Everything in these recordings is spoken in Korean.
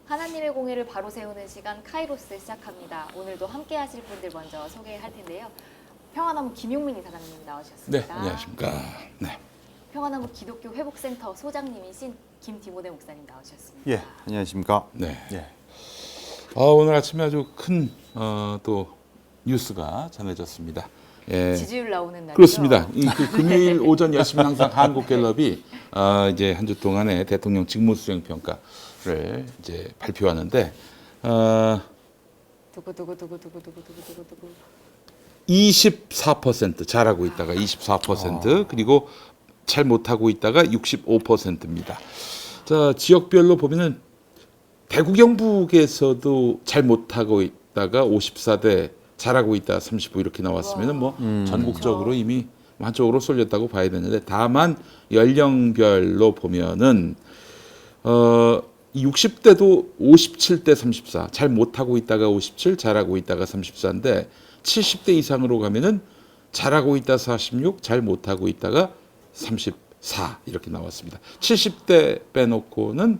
하나님의 공의를 바로 세우는 시간 카이로스 시작합니다. 오늘도 함께 하실 분들 먼저 소개할 텐데요. 평화나무 김용민 이사장님 네, 나오셨습니다. 안녕하십니까. 네. 평화나무 기독교 회복센터 소장님이신 김디모데 목사님 나오셨습니다. 예, 안녕하십니까. 네. 예. 오늘 아침에 아주 큰 또 뉴스가 전해졌습니다. 예. 지지율 나오는 날이죠. 그렇습니다. 그 금요일 오전 10시면 항상 한국갤럽이 이제 한 주 동안의 대통령 직무수행 평가를 이제 발표하는데 두구두구두구두구두구두구두구두구 24% 잘하고 있다가 24% 그리고 잘 못하고 있다가 65%입니다. 자, 지역별로 보면은 대구 경북에서도 잘 못하고 있다가 54대 잘하고 있다 35 이렇게 나왔으면은 뭐 전국적으로 이미 한쪽으로 쏠렸다고 봐야 되는데 다만 연령별로 보면은 60대도 57대 34 잘 못하고 있다가 57 잘하고 있다가 34인데 70대 이상으로 가면은 잘하고 있다 46 잘 못하고 있다가 34 이렇게 나왔습니다. 70대 빼놓고는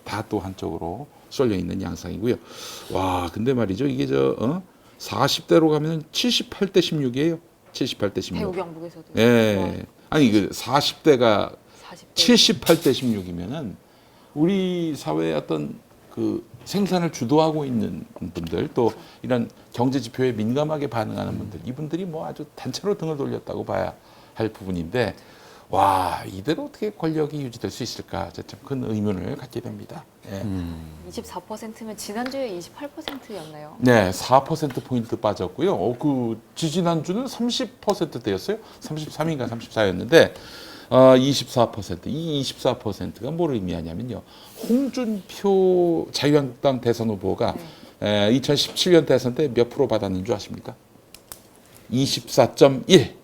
다 또 한쪽으로 쏠려 있는 양상이고요. 와, 근데 말이죠. 이게 40대로 가면 78대 16이에요. 78대 16. 대구 경북에서도. 예. 아니 그 40대가 40대. 78대 16이면은 우리 사회의 어떤 그 생산을 주도하고 있는 분들 또 이런 경제 지표에 민감하게 반응하는 분들 이분들이 뭐 아주 단체로 등을 돌렸다고 봐야 할 부분인데 와, 이대로 어떻게 권력이 유지될 수 있을까 참 큰 의문을 갖게 됩니다. 예. 24%면 지난주에 28%였나요? 네, 4%포인트 빠졌고요. 그 지지난주는 30%대였어요. 33인가 34였는데 24%. 이 24%가 뭘 의미하냐면요. 홍준표 자유한국당 대선 후보가 2017년 대선 때 몇 프로 받았는 줄 아십니까? 24.1.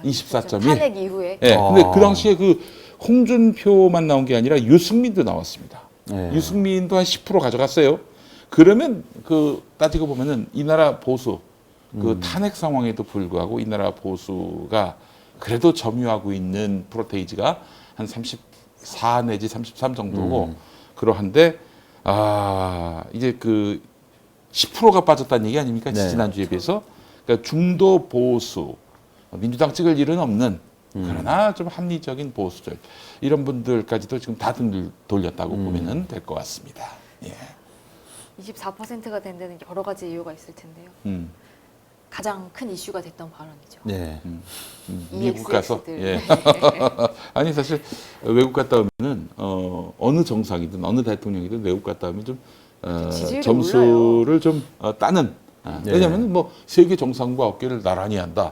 24.1. 탄핵 이후에. 예. 근데 그 당시에 그 홍준표만 나온 게 아니라 유승민도 나왔습니다. 네. 유승민도 한 10% 가져갔어요. 그러면 그 따지고 보면은 이 나라 보수 그 탄핵 상황에도 불구하고 이 나라 보수가 그래도 점유하고 있는 프로테이지가 한 34 내지 33 정도고 그러한데 이제 그 10%가 빠졌다는 얘기 아닙니까? 네. 지난주에 비해서. 그러니까 중도 보수 민주당 찍을 일은 없는 그러나 좀 합리적인 보수들 이런 분들까지도 지금 다 등 돌렸다고 보면은 될 것 같습니다. 예. 24%가 된 데는 여러 가지 이유가 있을 텐데요. 가장 큰 이슈가 됐던 발언이죠. 네. 미국 가서 EXX들. 예. 아니 사실 외국 갔다 오면은 어느 정상이든 어느 대통령이든 외국 갔다 오면 좀 지지율이 점수를 좀 따는 네. 왜냐하면 뭐 세계 정상과 어깨를 나란히 한다.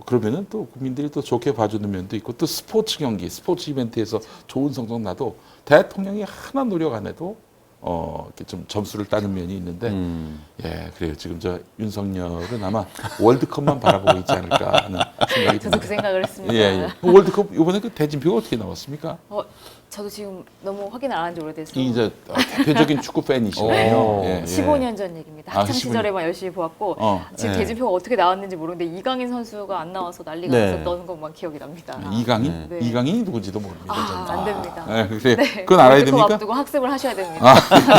그러면은 또 국민들이 또 좋게 봐주는 면도 있고 또 스포츠 경기, 스포츠 이벤트에서 좋은 성적 나도 대통령이 하나 노력 안 해도 이렇게 좀 점수를 따는 면이 있는데 예, 그래요. 지금 저 윤석열은 아마 월드컵만 바라보고 있지 않을까 하는 생각이 저도 듭니다. 그 생각을 했습니다. 예, 예. 월드컵 이번에 그 대진표가 어떻게 나왔습니까? 저도 지금 너무 확인 안 한 지 오래돼서 이 이제 대표적인 축구 팬이시네요. 오. 예, 예. 15년 전 얘기입니다. 학창 15년. 시절에만 열심히 보았고 지금 예. 대진표가 어떻게 나왔는지 모르는데 이강인 선수가 안 나와서 난리가 네. 났었던 것만 기억이 납니다. 이강인? 네. 이강인이 누군지도 모릅니다. 저는. 안 됩니다. 예, 그래. 네, 그건 알아야 월드컵 됩니까? 앞두고 학습을 하셔야 됩니다.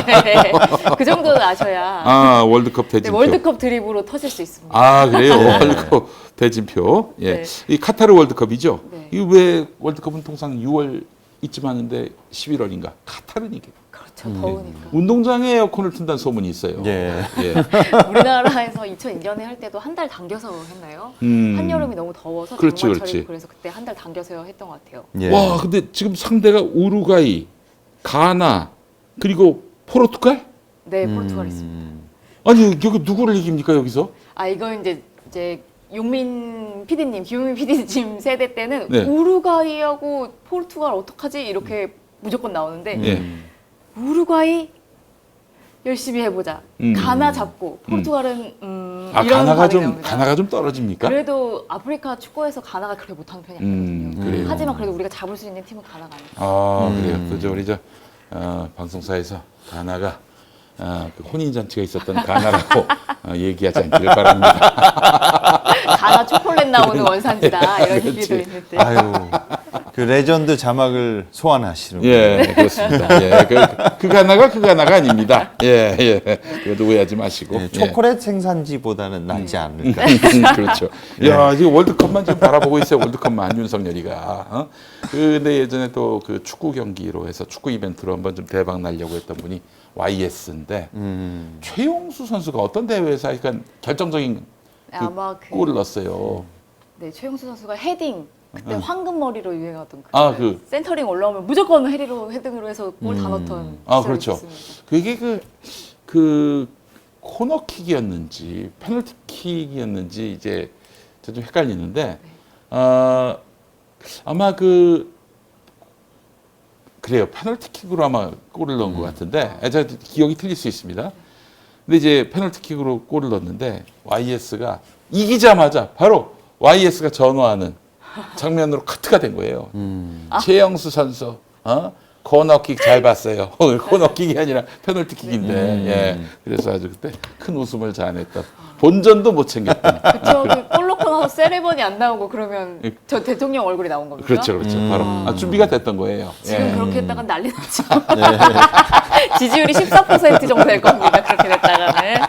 네, 그 정도는 아셔야 월드컵 네, 대진표. 월드컵 드립으로 터질 수 있습니다. 그래요? 네. 월드컵 대진표. 예. 네. 이 카타르 월드컵이죠? 네. 이 왜 월드컵은 통상 6월 이쯤 하는데 11월인가? 카타르니까. 그렇죠. 더우니까. 운동장에 에어컨을 튼다는 소문이 있어요. 예. 예. 우리나라에서 2002년에 할 때도 한 달 당겨서 했나요? 한여름이 너무 더워서 그렇지, 장마철이고 그렇지. 그래서 그때 한 달 당겨서 했던 것 같아요. 예. 와, 근데 지금 상대가 우루과이, 가나, 그리고 포르투갈? 네, 포르투갈 있습니다. 아니, 여기 누구를 이깁니까, 여기서? 이거 이제 용민 PD님, 김용민 PD님 세대 때는 네. 우루과이하고 포르투갈 어떡하지? 이렇게 무조건 나오는데 예. 우루과이 열심히 해보자. 가나 잡고 포르투갈은 이런 반응이 나옵니다. 가나가 좀 떨어집니까? 그래도 아프리카 축구에서 가나가 그렇게 못하는 편이 아니거든요. 그래요. 하지만 그래도 우리가 잡을 수 있는 팀은 가나가 아니에요. 그래요. 그죠. 우리 방송사에서 가나가 그 혼인잔치가 있었던 가나라고 얘기하지 않기를 바랍니다. 가나 초콜릿 나오는 원산지다 이런 얘기도 있는데. 아유, 그 레전드 자막을 소환하시는 예, 그렇습니다. 예, 그 가나가 아닙니다. 예, 예. 그래도 오해하지 마시고. 예, 초콜릿 생산지보다는 낫지 않을까. 그렇죠. 야, 지금 월드컵만 지금 바라보고 있어요. 월드컵만 윤석열이가. 어? 근데 예전에 또 그 축구 경기로 해서 축구 이벤트로 한번 좀 대박 날려고 했던 분이 YS인데 최용수 선수가 어떤 대회에서 약간 결정적인 아마 골을 넣었어요. 네, 최용수 선수가 헤딩 그때 응. 황금머리로 유행하던 센터링 올라오면 무조건 헤딩으로 해서 골 다 넣던 시절이 그렇죠. 있었습니다. 그게 그 코너킥이었는지 페널티킥이었는지 이제 좀 헷갈리는데 아마 그래요. 페널티킥으로 아마 골을 넣은 것 같은데 제가 기억이 틀릴 수 있습니다. 근데 이제 페널티킥으로 골을 넣었는데 YS가 이기자마자 바로 YS가 전화하는 장면으로 카트가 된 거예요. 최영수 선수, 코너킥 잘 봤어요. 코너킥이 아니라 페널티킥인데, 예. 그래서 아주 그때 큰 웃음을 자아냈던 본전도 못 챙겼던. 그쵸. 골 넣고 나서 세레머니 안 나오고 그러면 저 대통령 얼굴이 나온 겁니까? 그렇죠. 바로 준비가 됐던 거예요. 지금 예. 그렇게 했다가 난리 났죠. 지지율이 14% 정도 될 겁니다. 그렇게 됐다가는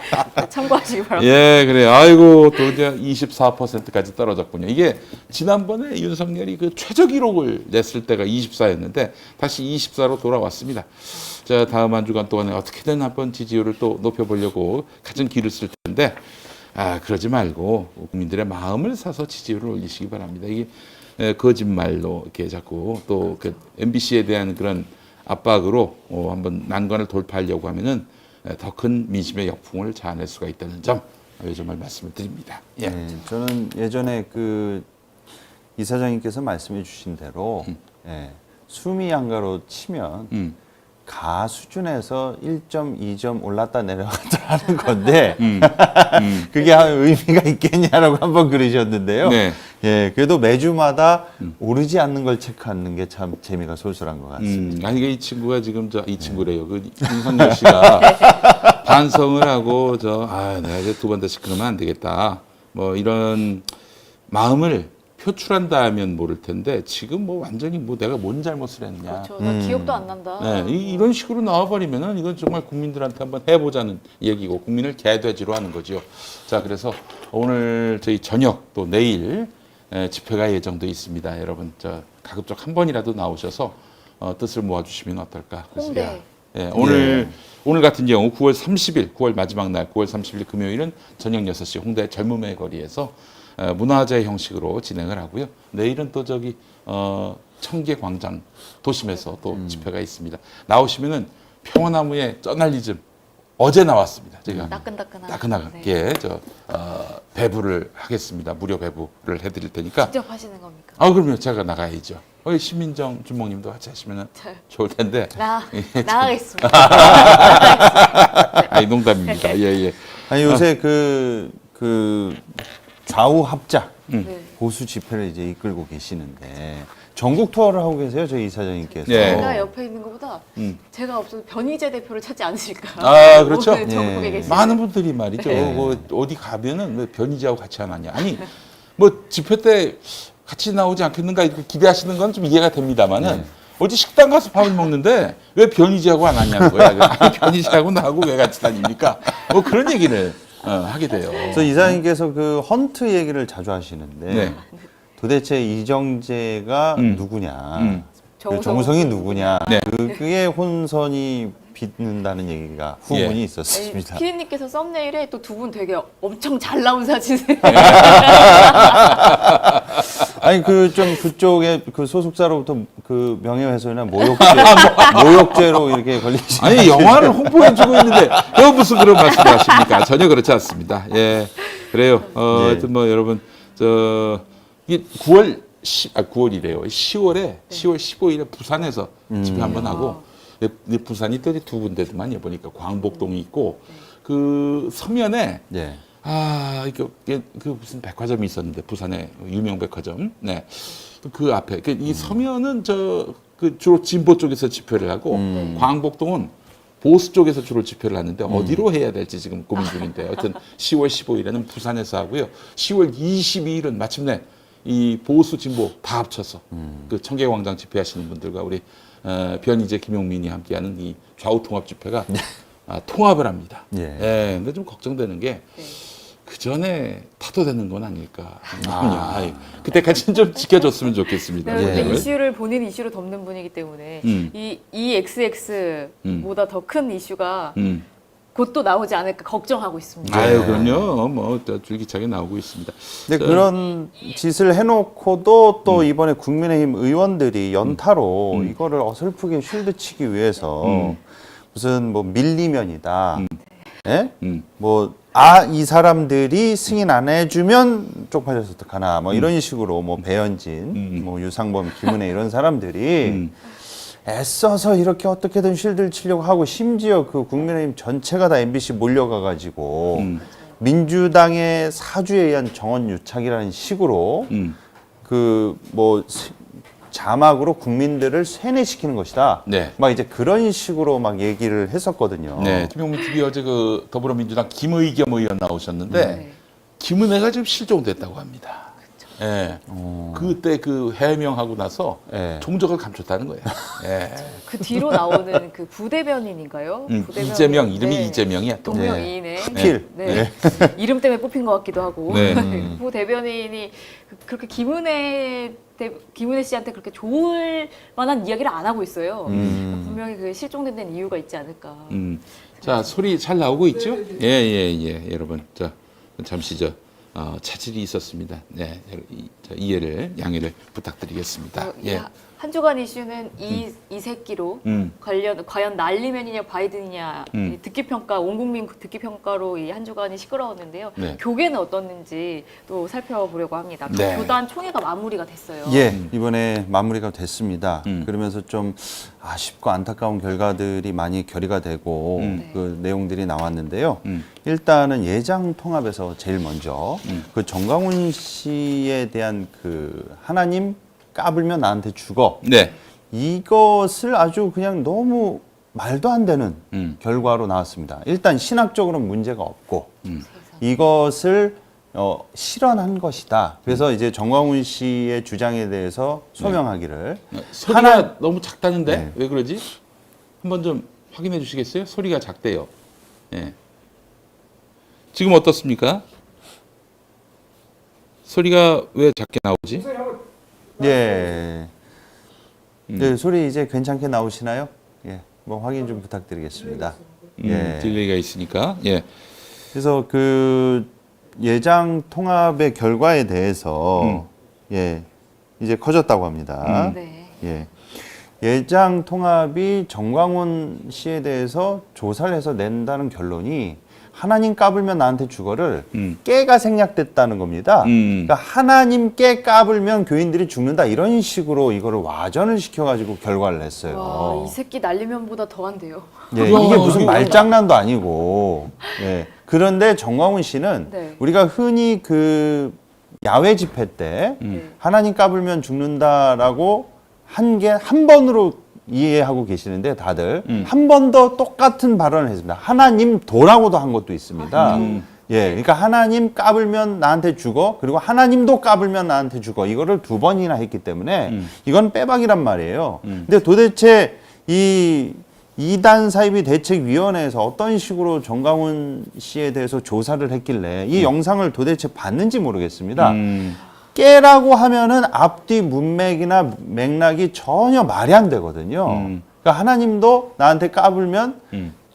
참고하시기 바랍니다. 예, 그래요. 아이고, 또 이제 24%까지 떨어졌군요. 이게 지난번에 윤석열이 그 최저 기록을 냈을 때가 24였는데 다시 24로 돌아왔습니다. 자, 다음 한 주간 동안에 어떻게든 한번 지지율을 또 높여보려고 갖은 길을 쓸 텐데, 그러지 말고 국민들의 마음을 사서 지지율을 올리시기 바랍니다. 이게 거짓말로 이렇게 자꾸 또 그 MBC에 대한 그런 압박으로 한번 난관을 돌파하려고 하면은 더 큰 민심의 역풍을 자아낼 수가 있다는 점 정말 말씀을 드립니다. 예. 네, 저는 예전에 그 이사장님께서 말씀해 주신 대로 수미 양가로 치면 가 수준에서 1점, 2점 올랐다 내려갔다 하는 건데 그게 의미가 있겠냐라고 한번 그러셨는데요. 네. 예, 그래도 매주마다 오르지 않는 걸 체크하는 게 참 재미가 쏠쏠한 것 같습니다. 아니 이 친구가 지금 이 친구래요. 그 윤석열 씨가 반성을 하고 내가 이제 두 번 다시 그러면 안 되겠다. 뭐 이런 마음을 표출한다면 모를 텐데 지금 뭐 완전히 뭐 내가 뭔 잘못을 했냐. 그렇죠. 나 기억도 안 난다. 네, 이런 식으로 나와버리면은 이건 정말 국민들한테 한번 해보자는 얘기고 국민을 개돼지로 하는 거죠. 자, 그래서 오늘 저희 저녁 또 내일 집회가 예정돼 있습니다. 여러분, 가급적 한 번이라도 나오셔서 뜻을 모아주시면 어떨까. 그래서 홍대. 오늘 같은 경우 9월 30일, 9월 마지막 날, 9월 30일 금요일은 저녁 6시 홍대 젊음의 거리에서 문화제 형식으로 진행을 하고요. 내일은 또 청계광장 도심에서 또 집회가 있습니다. 나오시면은 평화나무의 쩌날리즘 어제 나왔습니다. 제가 따끈하게 배부를 하겠습니다. 무료 배부를 해드릴 테니까. 직접 하시는 겁니까? 그럼요. 제가 나가야죠. 신민정 주목님도 같이 하시면 좋을 텐데. 나가겠습니다. 아니, 농담입니다. 예. 아니, 요새 그 좌우 합작 보수 집회를 이제 이끌고 계시는데 전국 투어를 하고 계세요, 저희 이사장님께서. 네. 제가 옆에 있는 것보다 제가 없어도 변희재 대표를 찾지 않으실까. 그렇죠. 오늘 전국에 계시는. 많은 분들이 말이죠. 네. 뭐 어디 가면은 왜 변희재하고 같이 안 하냐. 아니, 뭐 집회 때 같이 나오지 않겠는가 이렇게 기대하시는 건 좀 이해가 됩니다만은 어디 식당 가서 밥을 먹는데 왜 변희재하고 안 하냐는 거야. 아니, 변희재하고 나하고 왜 같이 다닙니까? 뭐 그런 얘기를 하게 돼요. 그래서 이사장님께서 그 헌트 얘기를 자주 하시는데 네. 도대체 이정재가 누구냐, 정우성이 누구냐, 네. 그게 혼선이 빚는다는 얘기가 후문이 있었습니다. 피디님께서 썸네일에 또 두 분 되게 엄청 잘 나온 사진을. 아니 그쪽에 그 소속사로부터 그 명예훼손이나 모욕죄로 이렇게 걸리시. 아니, 영화를 홍보해주고 있는데 왜 무슨 그런 말씀을 하십니까? 전혀 그렇지 않습니다. 예, 그래요. 하여튼 뭐 여러분 이게 9월이래요. 10월 15일에 부산에서 집회 한번 하고. 부산이 또 두 군데도만요. 보니까 광복동이 있고 그 서면에 이게 그 무슨 백화점이 있었는데 부산에 유명 백화점. 네. 그 앞에 이 서면은 주로 진보 쪽에서 집회를 하고 광복동은 보수 쪽에서 주로 집회를 하는데 어디로 해야 될지 지금 고민 중인데 하여튼 10월 15일에는 부산에서 하고요. 10월 22일은 마침내 이 보수 진보 다 합쳐서 그 청계광장 집회하시는 분들과 우리 변희재 김용민이 함께하는 이 좌우 통합 집회가 통합을 합니다. 예. 근데 좀 걱정되는 게 그 전에 타도되는 건 아닐까. 그때까지는 좀 지켜줬으면 좋겠습니다. 네, 근데 예. 이슈를 본인 이슈로 덮는 분이기 때문에 이 XX보다 더 큰 이슈가 곧 또 나오지 않을까 걱정하고 있습니다. 아유, 그럼요. 뭐 줄기차게 나오고 있습니다. 근데 그런 짓을 해놓고도 또 이번에 국민의힘 의원들이 연타로 이거를 어설프게 쉴드치기 위해서 무슨 뭐 밀리면이다. 예? 이 사람들이 승인 안 해주면 쪽팔려서 어떡하나. 뭐 이런 식으로 뭐 배현진, 뭐 유상범, 김은혜 이런 사람들이 애써서 이렇게 어떻게든 쉴드를 치려고 하고 심지어 그 국민의힘 전체가 다 MBC 몰려가가지고 민주당의 사주에 의한 정원 유착이라는 식으로 그 뭐 자막으로 국민들을 세뇌시키는 것이다. 네. 막 이제 그런 식으로 막 얘기를 했었거든요. 네, 김용민 TV 어제 그 더불어민주당 김의겸 의원 나오셨는데 네. 김은혜가 지금 실종됐다고 합니다. 예. 그때 그 해명하고 나서 예. 종적을 감췄다는 거예요. 예. 그 뒤로 나오는 그 부대변인인가요? 부대변인. 이재명 이름이 네. 이재명이야 또. 동명이인의 하필. 네. 이름 때문에 뽑힌 것 같기도 하고 네. 부대변인이 그렇게 김은혜 씨한테 그렇게 좋을 만한 이야기를 안 하고 있어요. 분명히 그 실종된 데는 이유가 있지 않을까. 자, 소리 잘 나오고 있죠? 예, 여러분. 자, 잠시 차질이 있었습니다. 네, 이해를 양해를 부탁드리겠습니다. 예. 한 주간 이슈는 이 새끼로 과연 날리면이냐 바이든이냐 이 듣기평가 온 국민 듣기평가로 이 한 주간이 시끄러웠는데요. 네. 교계는 어떻는지 또 살펴보려고 합니다. 네. 교단 총회가 마무리가 됐어요. 예, 이번에 마무리가 됐습니다. 그러면서 좀 아쉽고 안타까운 결과들이 많이 결의가 되고 그 내용들이 나왔는데요. 일단은 예장 통합에서 제일 먼저 그 정광훈 씨에 대한 그 하나님 까불면 나한테 죽어. 네. 이것을 아주 그냥 너무 말도 안 되는 결과로 나왔습니다. 일단 신학적으로는 문제가 없고 이것을 실현한 것이다. 그래서 이제 정광훈 씨의 주장에 대해서 소명하기를 소리가 너무 작다는데 네. 왜 그러지? 한번 좀 확인해 주시겠어요? 소리가 작대요. 예. 지금 어떻습니까? 소리가 왜 작게 나오지? 예. 네, 소리 이제 괜찮게 나오시나요? 예. 뭐 확인 좀 부탁드리겠습니다. 예. 딜레이가 있으니까. 예. 그래서 그 예장 통합의 결과에 대해서 예. 이제 커졌다고 합니다. 네. 예. 예장 통합이 정광훈 씨에 대해서 조사를 해서 낸다는 결론이 하나님 까불면 나한테 죽어를 깨가 생략됐다는 겁니다. 그러니까 하나님 깨 까불면 교인들이 죽는다 이런 식으로 이거를 와전을 시켜가지고 결과를 냈어요. 와, 이 새끼 날리면보다 더한데요. 예, 이게 무슨 말장난도 아니고. 예. 그런데 정광훈 씨는 네. 우리가 흔히 그 야외 집회 때 하나님 까불면 죽는다라고 한 번으로 이해하고 계시는데 다들 한 번 더 똑같은 발언을 했습니다. 하나님 도라고도 한 것도 있습니다. 예, 그러니까 하나님 까불면 나한테 죽어. 그리고 하나님도 까불면 나한테 죽어. 이거를 2번이나 했기 때문에 이건 빼박이란 말이에요. 근데 도대체 이 이단 사이비 대책위원회에서 어떤 식으로 정광훈 씨에 대해서 조사를 했길래 이 영상을 도대체 봤는지 모르겠습니다. 깨라고 하면은 앞뒤 문맥이나 맥락이 전혀 말이 안 되거든요. 그러니까 하나님도 나한테 까불면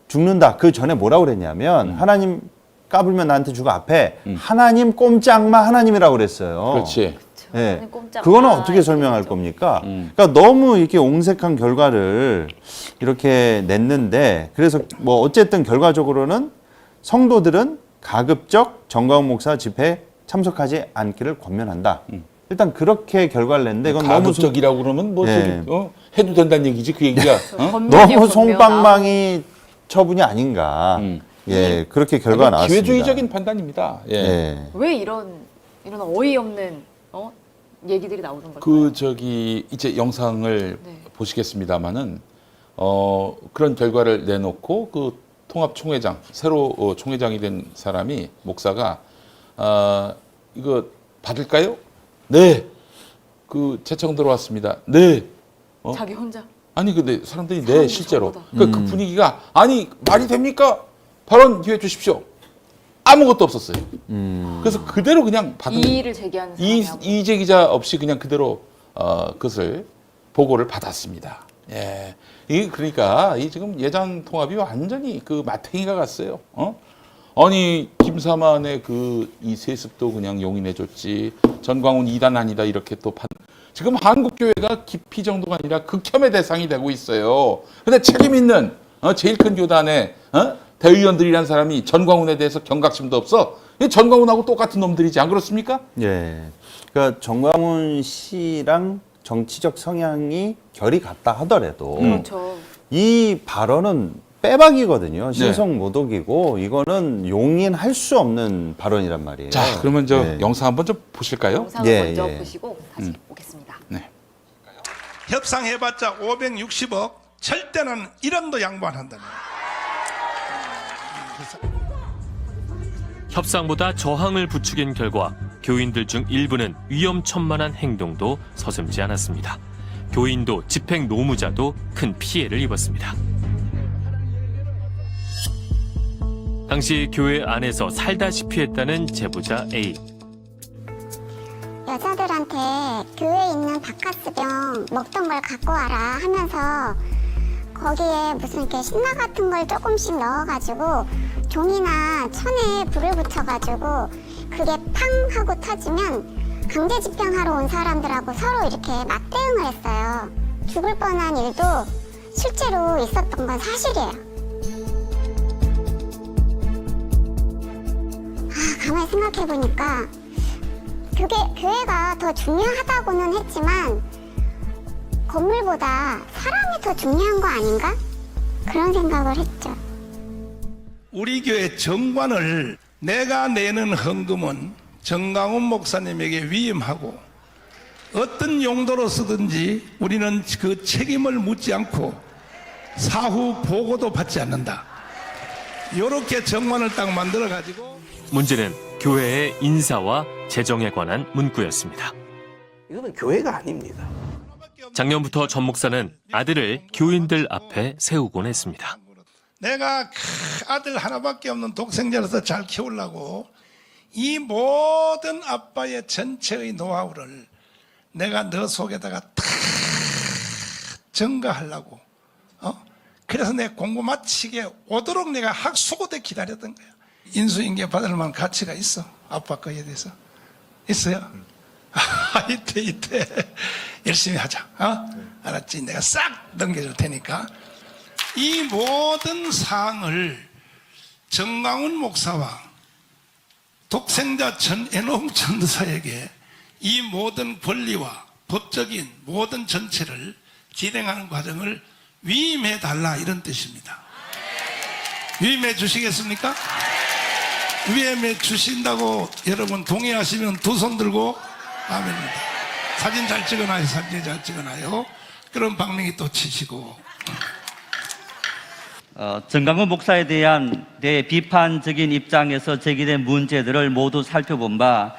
죽는다. 그 전에 뭐라고 그랬냐면 하나님 까불면 나한테 죽어 앞에 하나님 꼼짝마 하나님이라고 그랬어요. 그렇지. 예. 하나님 꼼짝마 그거는 어떻게 설명할 이거죠. 겁니까? 그러니까 너무 이렇게 옹색한 결과를 이렇게 냈는데 그래서 뭐 어쨌든 결과적으로는 성도들은 가급적 정광훈 목사 집회에 참석하지 않기를 권면한다. 일단 그렇게 결과를 냈는데 이건 너무 가급적이라고 그러면 뭐 예. 저기, 해도 된다는 얘기지 그 얘기가. 권면이요, 너무 권면. 송방망이 처분이 아닌가. 예, 그렇게 결과가 나왔습니다. 기회주의적인 판단입니다. 예. 예. 왜 이런 어이없는 얘기들이 나오는 걸까요? 그 저기 이제 영상을 네. 보시겠습니다만은 그런 결과를 내놓고 그 통합총회장 새로 총회장이 된 사람이 목사가 이거 받을까요? 네. 그 제청 들어왔습니다. 네. 자기 혼자. 아니 근데 사람들이 네 사람들이 실제로 전부 다. 그 분위기가 아니 말이 됩니까? 발언 기회 주십시오. 아무것도 없었어요. 그래서 그대로 그냥 받은 이의를 제기하는 사람이 이의제 기자 없이 그냥 그대로 그것을 보고를 받았습니다. 예, 이 그러니까 이 지금 예장 통합이 완전히 그 마탱이가 갔어요. 아니 김사만의 그 이 세습도 그냥 용인해줬지. 전광훈 2단 아니다 이렇게 또 지금 한국 교회가 기피 정도가 아니라 극혐의 대상이 되고 있어요. 근데 책임 있는 제일 큰 교단의 대의원들이란 사람이 전광훈에 대해서 경각심도 없어. 전광훈하고 똑같은 놈들이지 안 그렇습니까? 예. 그러니까 정광훈 씨랑 정치적 성향이 결이 같다 하더라도 그렇죠. 이 발언은 빼박이거든요. 신성모독이고 이거는 용인할 수 없는 발언이란 말이에요. 자, 그러면 저 예. 영상 한번 좀 보실까요? 영상을 예, 먼저 예. 보시고 다시 오겠습니다. 네. 협상해봤자 560억 절대는 1원도 양보 안 한다는 협상보다 저항을 부추긴 결과 교인들 중 일부는 위험천만한 행동도 서슴지 않았습니다. 교인도 집행 노무자도 큰 피해를 입었습니다. 당시 교회 안에서 살다시피 했다는 제보자 A. 여자들한테 교회에 있는 바카스병 먹던 걸 갖고 와라 하면서 거기에 무슨 이렇게 신라 같은 걸 조금씩 넣어가지고 종이나 천에 불을 붙여가지고 그게 팡 하고 터지면 강제 집행하러 온 사람들하고 서로 이렇게 맞대응을 했어요. 죽을 뻔한 일도 실제로 있었던 건 사실이에요. 가만히 생각해보니까 교회가 더 중요하다고는 했지만 건물보다 사람이 더 중요한 거 아닌가? 그런 생각을 했죠. 우리 교회 정관을 내가 내는 헌금은 정강훈 목사님에게 위임하고 어떤 용도로 쓰든지 우리는 그 책임을 묻지 않고 사후 보고도 받지 않는다. 이렇게 정관을 딱 만들어 가지고 문제는 교회의 인사와 재정에 관한 문구였습니다. 이거는 교회가 아닙니다. 작년부터 전 목사는 아들을 교인들 앞에 세우곤 했습니다. 내가 아들 하나밖에 없는 독생자로서 잘 키우려고 이 모든 아빠의 전체의 노하우를 내가 너 속에다가 다 전가하려고 그래서 내 공부 마치게 오도록 내가 학수고대 기다렸던 거야. 인수인계 받을 만한 가치가 있어. 아빠 거에 대해서 있어요. 이때 열심히 하자. 알았지? 내가 싹 넘겨줄 테니까. 이 모든 사항을 정강훈 목사와 독생자 전애농 전도사에게 이 모든 권리와 법적인 모든 전체를 진행하는 과정을 위임해 달라 이런 뜻입니다. 위임해 주시겠습니까? 위임해 주신다고 여러분 동의하시면 두 손 들고 아멘입니다. 사진 잘 찍어놔요. 사진 잘 찍어놔요. 그런 방명이 또 치시고. 정강훈 목사에 대한 비판적인 입장에서 제기된 문제들을 모두 살펴본 바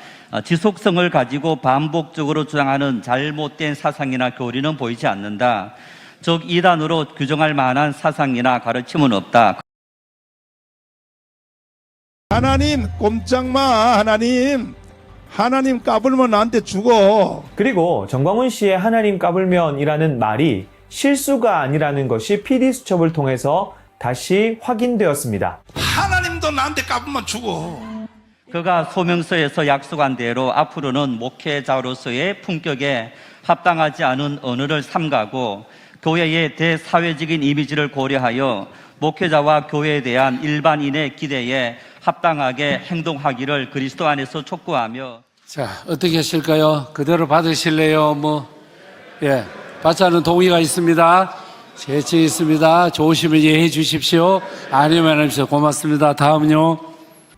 지속성을 가지고 반복적으로 주장하는 잘못된 사상이나 교리는 보이지 않는다. 즉 이단으로 규정할 만한 사상이나 가르침은 없다. 하나님 꼼짝마. 하나님 까불면 나한테 죽어. 그리고 정광훈 씨의 하나님 까불면이라는 말이 실수가 아니라는 것이 PD수첩을 통해서 다시 확인되었습니다. 하나님도 나한테 까불면 죽어. 그가 소명서에서 약속한 대로 앞으로는 목회자로서의 품격에 합당하지 않은 언어를 삼가고 교회의 대사회적인 이미지를 고려하여 목회자와 교회에 대한 일반인의 기대에 합당하게 행동하기를 그리스도 안에서 촉구하며. 자, 어떻게 하실까요? 그대로 받으실래요? 받자는 동의가 있습니다. 재치 있습니다. 좋으시면 이해해 주십시오. 아니면 안 해주세요. 고맙습니다. 다음은요.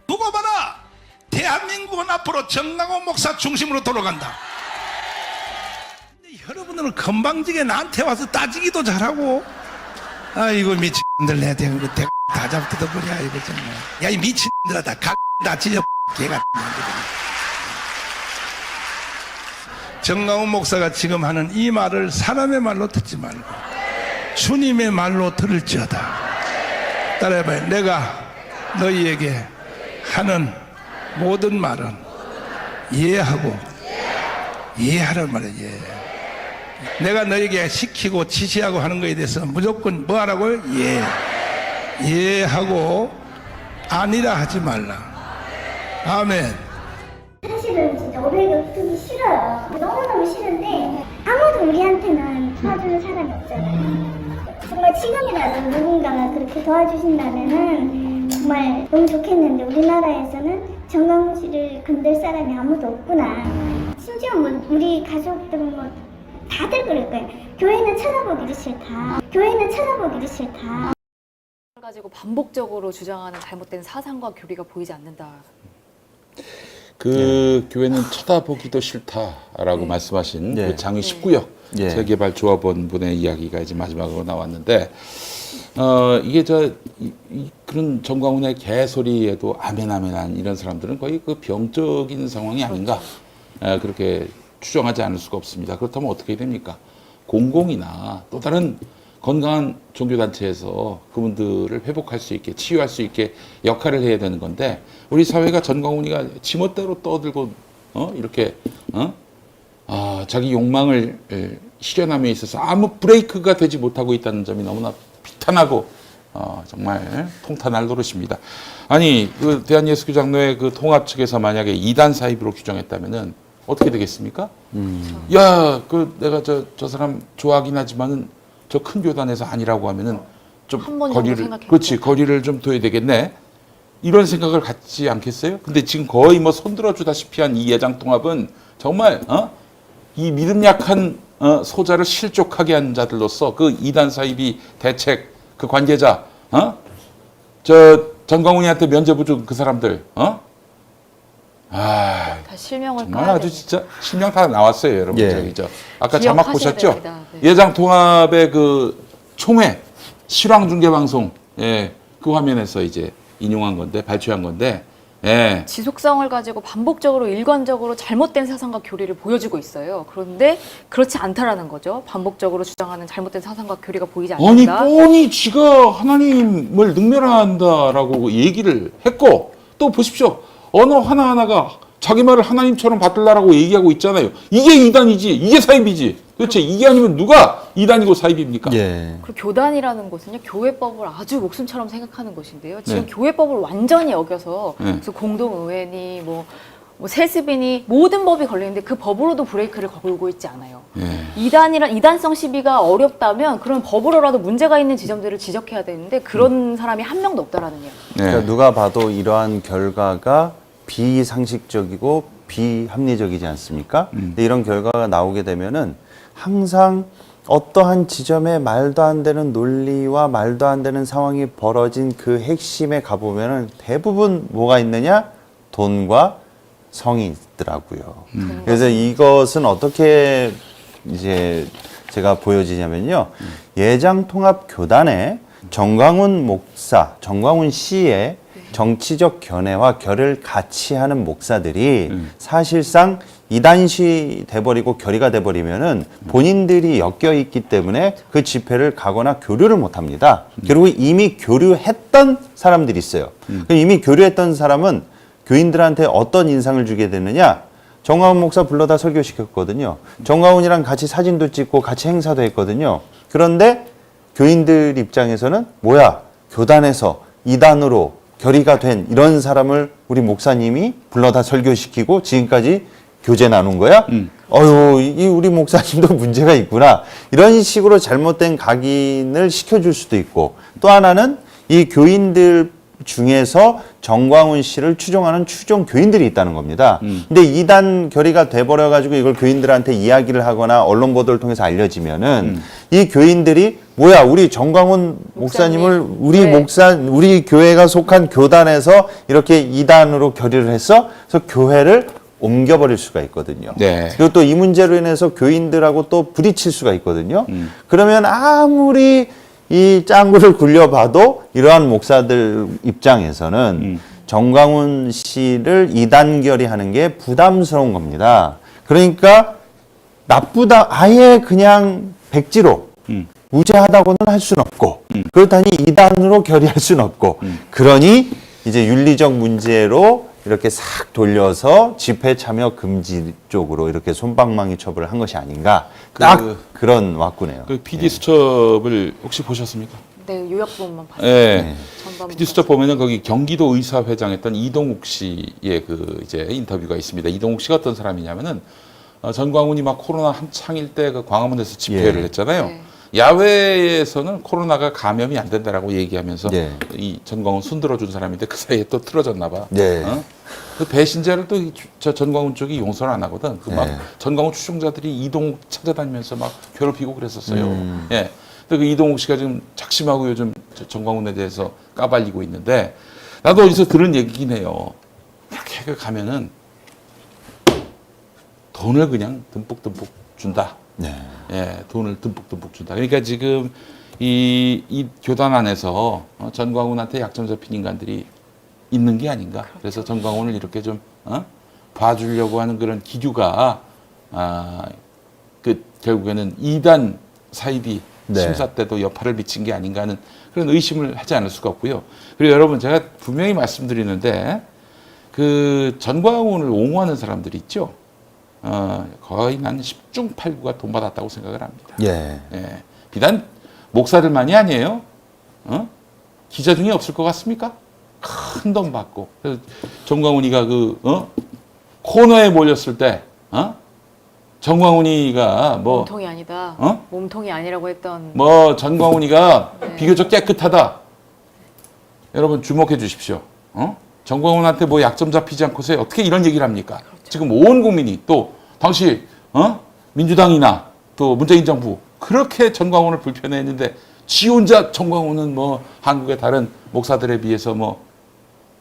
두고 봐라. 대한민국은 앞으로 정강훈 목사 중심으로 돌아간다. 근데 여러분들은 건방지게 나한테 와서 따지기도 잘하고 아이고 미친들 내 대고 다 잡뜯어버려 이거 정말. 야 이 미친들아 다 찢어 개가. 정강훈 목사가 지금 하는 이 말을 사람의 말로 듣지 말고 주님의 말로 들을지어다. 따라해봐요. 내가 너희에게 하는 모든 말은 이해하고 이해하라는 말이에요. 이해. 내가 너에게 시키고 지시하고 하는 것에 대해서 무조건 뭐 하라고요? 이해하고 아니라 하지 말라. 아멘. 사실은 진짜 500억 쓰기 싫어요. 너무너무 싫은데 아무도 우리한테는 도와주는 사람이 없잖아요. 정말 지금이라도 누군가가 그렇게 도와주신다면은 정말 너무 좋겠는데 우리나라에서는 정강훈 씨를 건들 사람이 아무도 없구나. 심지어 뭐 우리 가족들은 뭐 다들 그럴 거예요. 교회는 쳐다보기도 싫다. 교회는 쳐다보기도 싫다. 가지고 반복적으로 주장하는 잘못된 사상과 교리가 보이지 않는다. 그 교회는 쳐다보기도 싫다라고 말씀하신 네. 그 장위 19역 네. 재개발 조합원 분의 이야기가 이제 마지막으로 나왔는데 이게 그런 정광훈의 개소리에도 아멘아멘한 이런 사람들은 거의 그 병적인 상황이 아닌가 그렇게 추정하지 않을 수가 없습니다. 그렇다면 어떻게 됩니까? 공공이나 또 다른 건강한 종교단체에서 그분들을 회복할 수 있게 치유할 수 있게 역할을 해야 되는 건데 우리 사회가 전광훈이가 지멋대로 떠들고 이렇게 자기 욕망을 실현함에 있어서 아무 브레이크가 되지 못하고 있다는 점이 너무나 비탄하고 정말 통탄할 노릇입니다. 아니 그 대한예수교장로회 그 통합 측에서 만약에 이단 사입으로 규정했다면은 어떻게 되겠습니까? 야, 그 내가 저 사람 좋아하긴 하지만은 저 큰 교단에서 아니라고 하면은 좀 한번 정도 거리를 생각해보자. 그렇지 거리를 좀 둬야 되겠네. 이런 생각을 갖지 않겠어요? 근데 지금 거의 뭐 손들어 주다시피 한 이 예장 통합은 정말 이 믿음 약한 소자를 실족하게 한 자들로서 그 이단 사입이 대책 그 관계자 저 전광훈이한테 면죄부 준 그 사람들 다 실명을 정말 꺼야 아주 됩니다. 진짜 실명 다 나왔어요, 여러분. 예. 저기 아까 자막 기억하셔야 보셨죠? 됩니다. 네. 예장 통합의 그 총회 실황 중계 방송 그 화면에서 이제 인용한 건데 발췌한 건데 지속성을 가지고 반복적으로 일관적으로 잘못된 사상과 교리를 보여주고 있어요. 그런데 그렇지 않다라는 거죠. 반복적으로 주장하는 잘못된 사상과 교리가 보이지 아니 않는다. 뻔히 지가 하나님을 능멸한다라고 얘기를 했고 또 보십시오. 언어 하나하나가 자기 말을 하나님처럼 받들라라고 얘기하고 있잖아요. 이게 이단이지, 이게 사입이지. 도대체 이게 아니면 누가 이단이고 사입입니까? 예. 그리고 교단이라는 것은요, 교회법을 아주 목숨처럼 생각하는 것인데요. 지금 네. 교회법을 완전히 어겨서 네. 그래서 공동의회니 뭐 세습이니 모든 법이 걸리는데 그 법으로도 브레이크를 걸고 있지 않아요. 이단성 시비가 어렵다면 그런 법으로라도 문제가 있는 지점들을 지적해야 되는데 그런 사람이 한 명도 없다라는 이야기. 그러니까 누가 봐도 이러한 결과가 비상식적이고 비합리적이지 않습니까? 근데 이런 결과가 나오게 되면은 항상 어떠한 지점에 말도 안 되는 논리와 말도 안 되는 상황이 벌어진 그 핵심에 가보면은 대부분 뭐가 있느냐? 돈과 성이 있더라고요. 그래서 이것은 어떻게 이제 제가 보여지냐면요. 예장통합교단에 정광훈 목사, 정광훈 씨의 정치적 견해와 결을 같이 하는 목사들이 사실상 이단시 돼버리고 결의가 돼버리면은 본인들이 엮여 있기 때문에 그 집회를 가거나 교류를 못 합니다. 그리고 이미 교류했던 사람들이 있어요. 이미 교류했던 사람은 교인들한테 어떤 인상을 주게 되느냐? 정광훈 목사 불러다 설교시켰거든요. 정광훈이랑 같이 사진도 찍고 같이 행사도 했거든요. 그런데 교인들 입장에서는 뭐야? 교단에서 이단으로 결의가 된 이런 사람을 우리 목사님이 불러다 설교시키고 지금까지 교제 나눈 거야? 이 우리 목사님도 문제가 있구나. 이런 식으로 잘못된 각인을 시켜줄 수도 있고 또 하나는 이 교인들 중에서 정광훈 씨를 추종하는 추종 교인들이 있다는 겁니다. 근데 이단 결의가 돼버려가지고 이걸 교인들한테 이야기를 하거나 언론 보도를 통해서 알려지면은 이 교인들이 뭐야 우리 정광훈 목사님을 우리 교회가 속한 교단에서 이렇게 이단으로 결의를 했어? 그래서 교회를 옮겨버릴 수가 있거든요. 네. 그리고 또 이 문제로 인해서 교인들하고 또 부딪힐 수가 있거든요. 그러면 아무리 이 짱구를 굴려봐도 이러한 목사들 입장에서는 정광훈 씨를 이단결이 하는 게 부담스러운 겁니다. 그러니까 나쁘다, 아예 그냥 백지로 무죄하다고는 할 수는 없고, 그렇다니 이단으로 결의할 수는 없고, 그러니 이제 윤리적 문제로 이렇게 싹 돌려서 집회 참여 금지 쪽으로 이렇게 솜방망이 처벌을 한 것이 아닌가, 딱 그런 왁구네요. 그 PD 수첩을 혹시 보셨습니까? 네, 요약 부분만 봤어요. 네. 전반부 PD 수첩 보면은 거기 경기도 의사회장했던 이동욱 씨의 그 이제 인터뷰가 있습니다. 이동욱 씨가 어떤 사람이냐면은 전광훈이 막 코로나 한창일 때 그 광화문에서 집회를 예. 했잖아요. 네. 야외에서는 코로나가 감염이 안 된다라고 얘기하면서 예. 이 전광훈 손들어준 사람인데 그 사이에 또 틀어졌나 봐. 네. 그 배신자를 또 저 전광훈 쪽이 용서를 안 하거든. 그 막 예. 전광훈 추종자들이 이동욱 찾아다니면서 막 괴롭히고 그랬었어요. 예. 근데 그 이동욱 씨가 지금 작심하고 요즘 전광훈에 대해서 까발리고 있는데, 나도 어디서 들은 얘기긴 해요. 이렇게 가면은 돈을 그냥 듬뿍듬뿍 준다. 네. 예, 돈을 듬뿍듬뿍 준다. 그러니까 지금 이 교단 안에서 전광훈한테 약점 잡힌 인간들이 있는 게 아닌가. 그래서 전광훈을 이렇게 좀 봐주려고 하는 그런 기류가 그 결국에는 이단 사이비 네. 심사 때도 여파를 미친 게 아닌가 하는 그런 의심을 하지 않을 수가 없고요. 그리고 여러분, 제가 분명히 말씀드리는데 그 전광훈을 옹호하는 사람들이 있죠. 거의 난 10중 8구가 돈 받았다고 생각을 합니다. 예. 예. 비단 목사들만이 아니에요. 기자 중에 없을 것 같습니까? 큰 돈 받고. 그래서 정광훈이가 코너에 몰렸을 때, 정광훈이가 몸통이 아니다. 어? 몸통이 아니라고 했던. 전광훈이가 네. 비교적 깨끗하다. 여러분 주목해 주십시오. 정광훈한테 약점 잡히지 않고서 어떻게 이런 얘기를 합니까? 그렇죠. 지금 온 국민이 또 당시 민주당이나 또 문재인 정부 그렇게 전광훈을 불편해했는데 지 혼자 전광훈은 한국의 다른 목사들에 비해서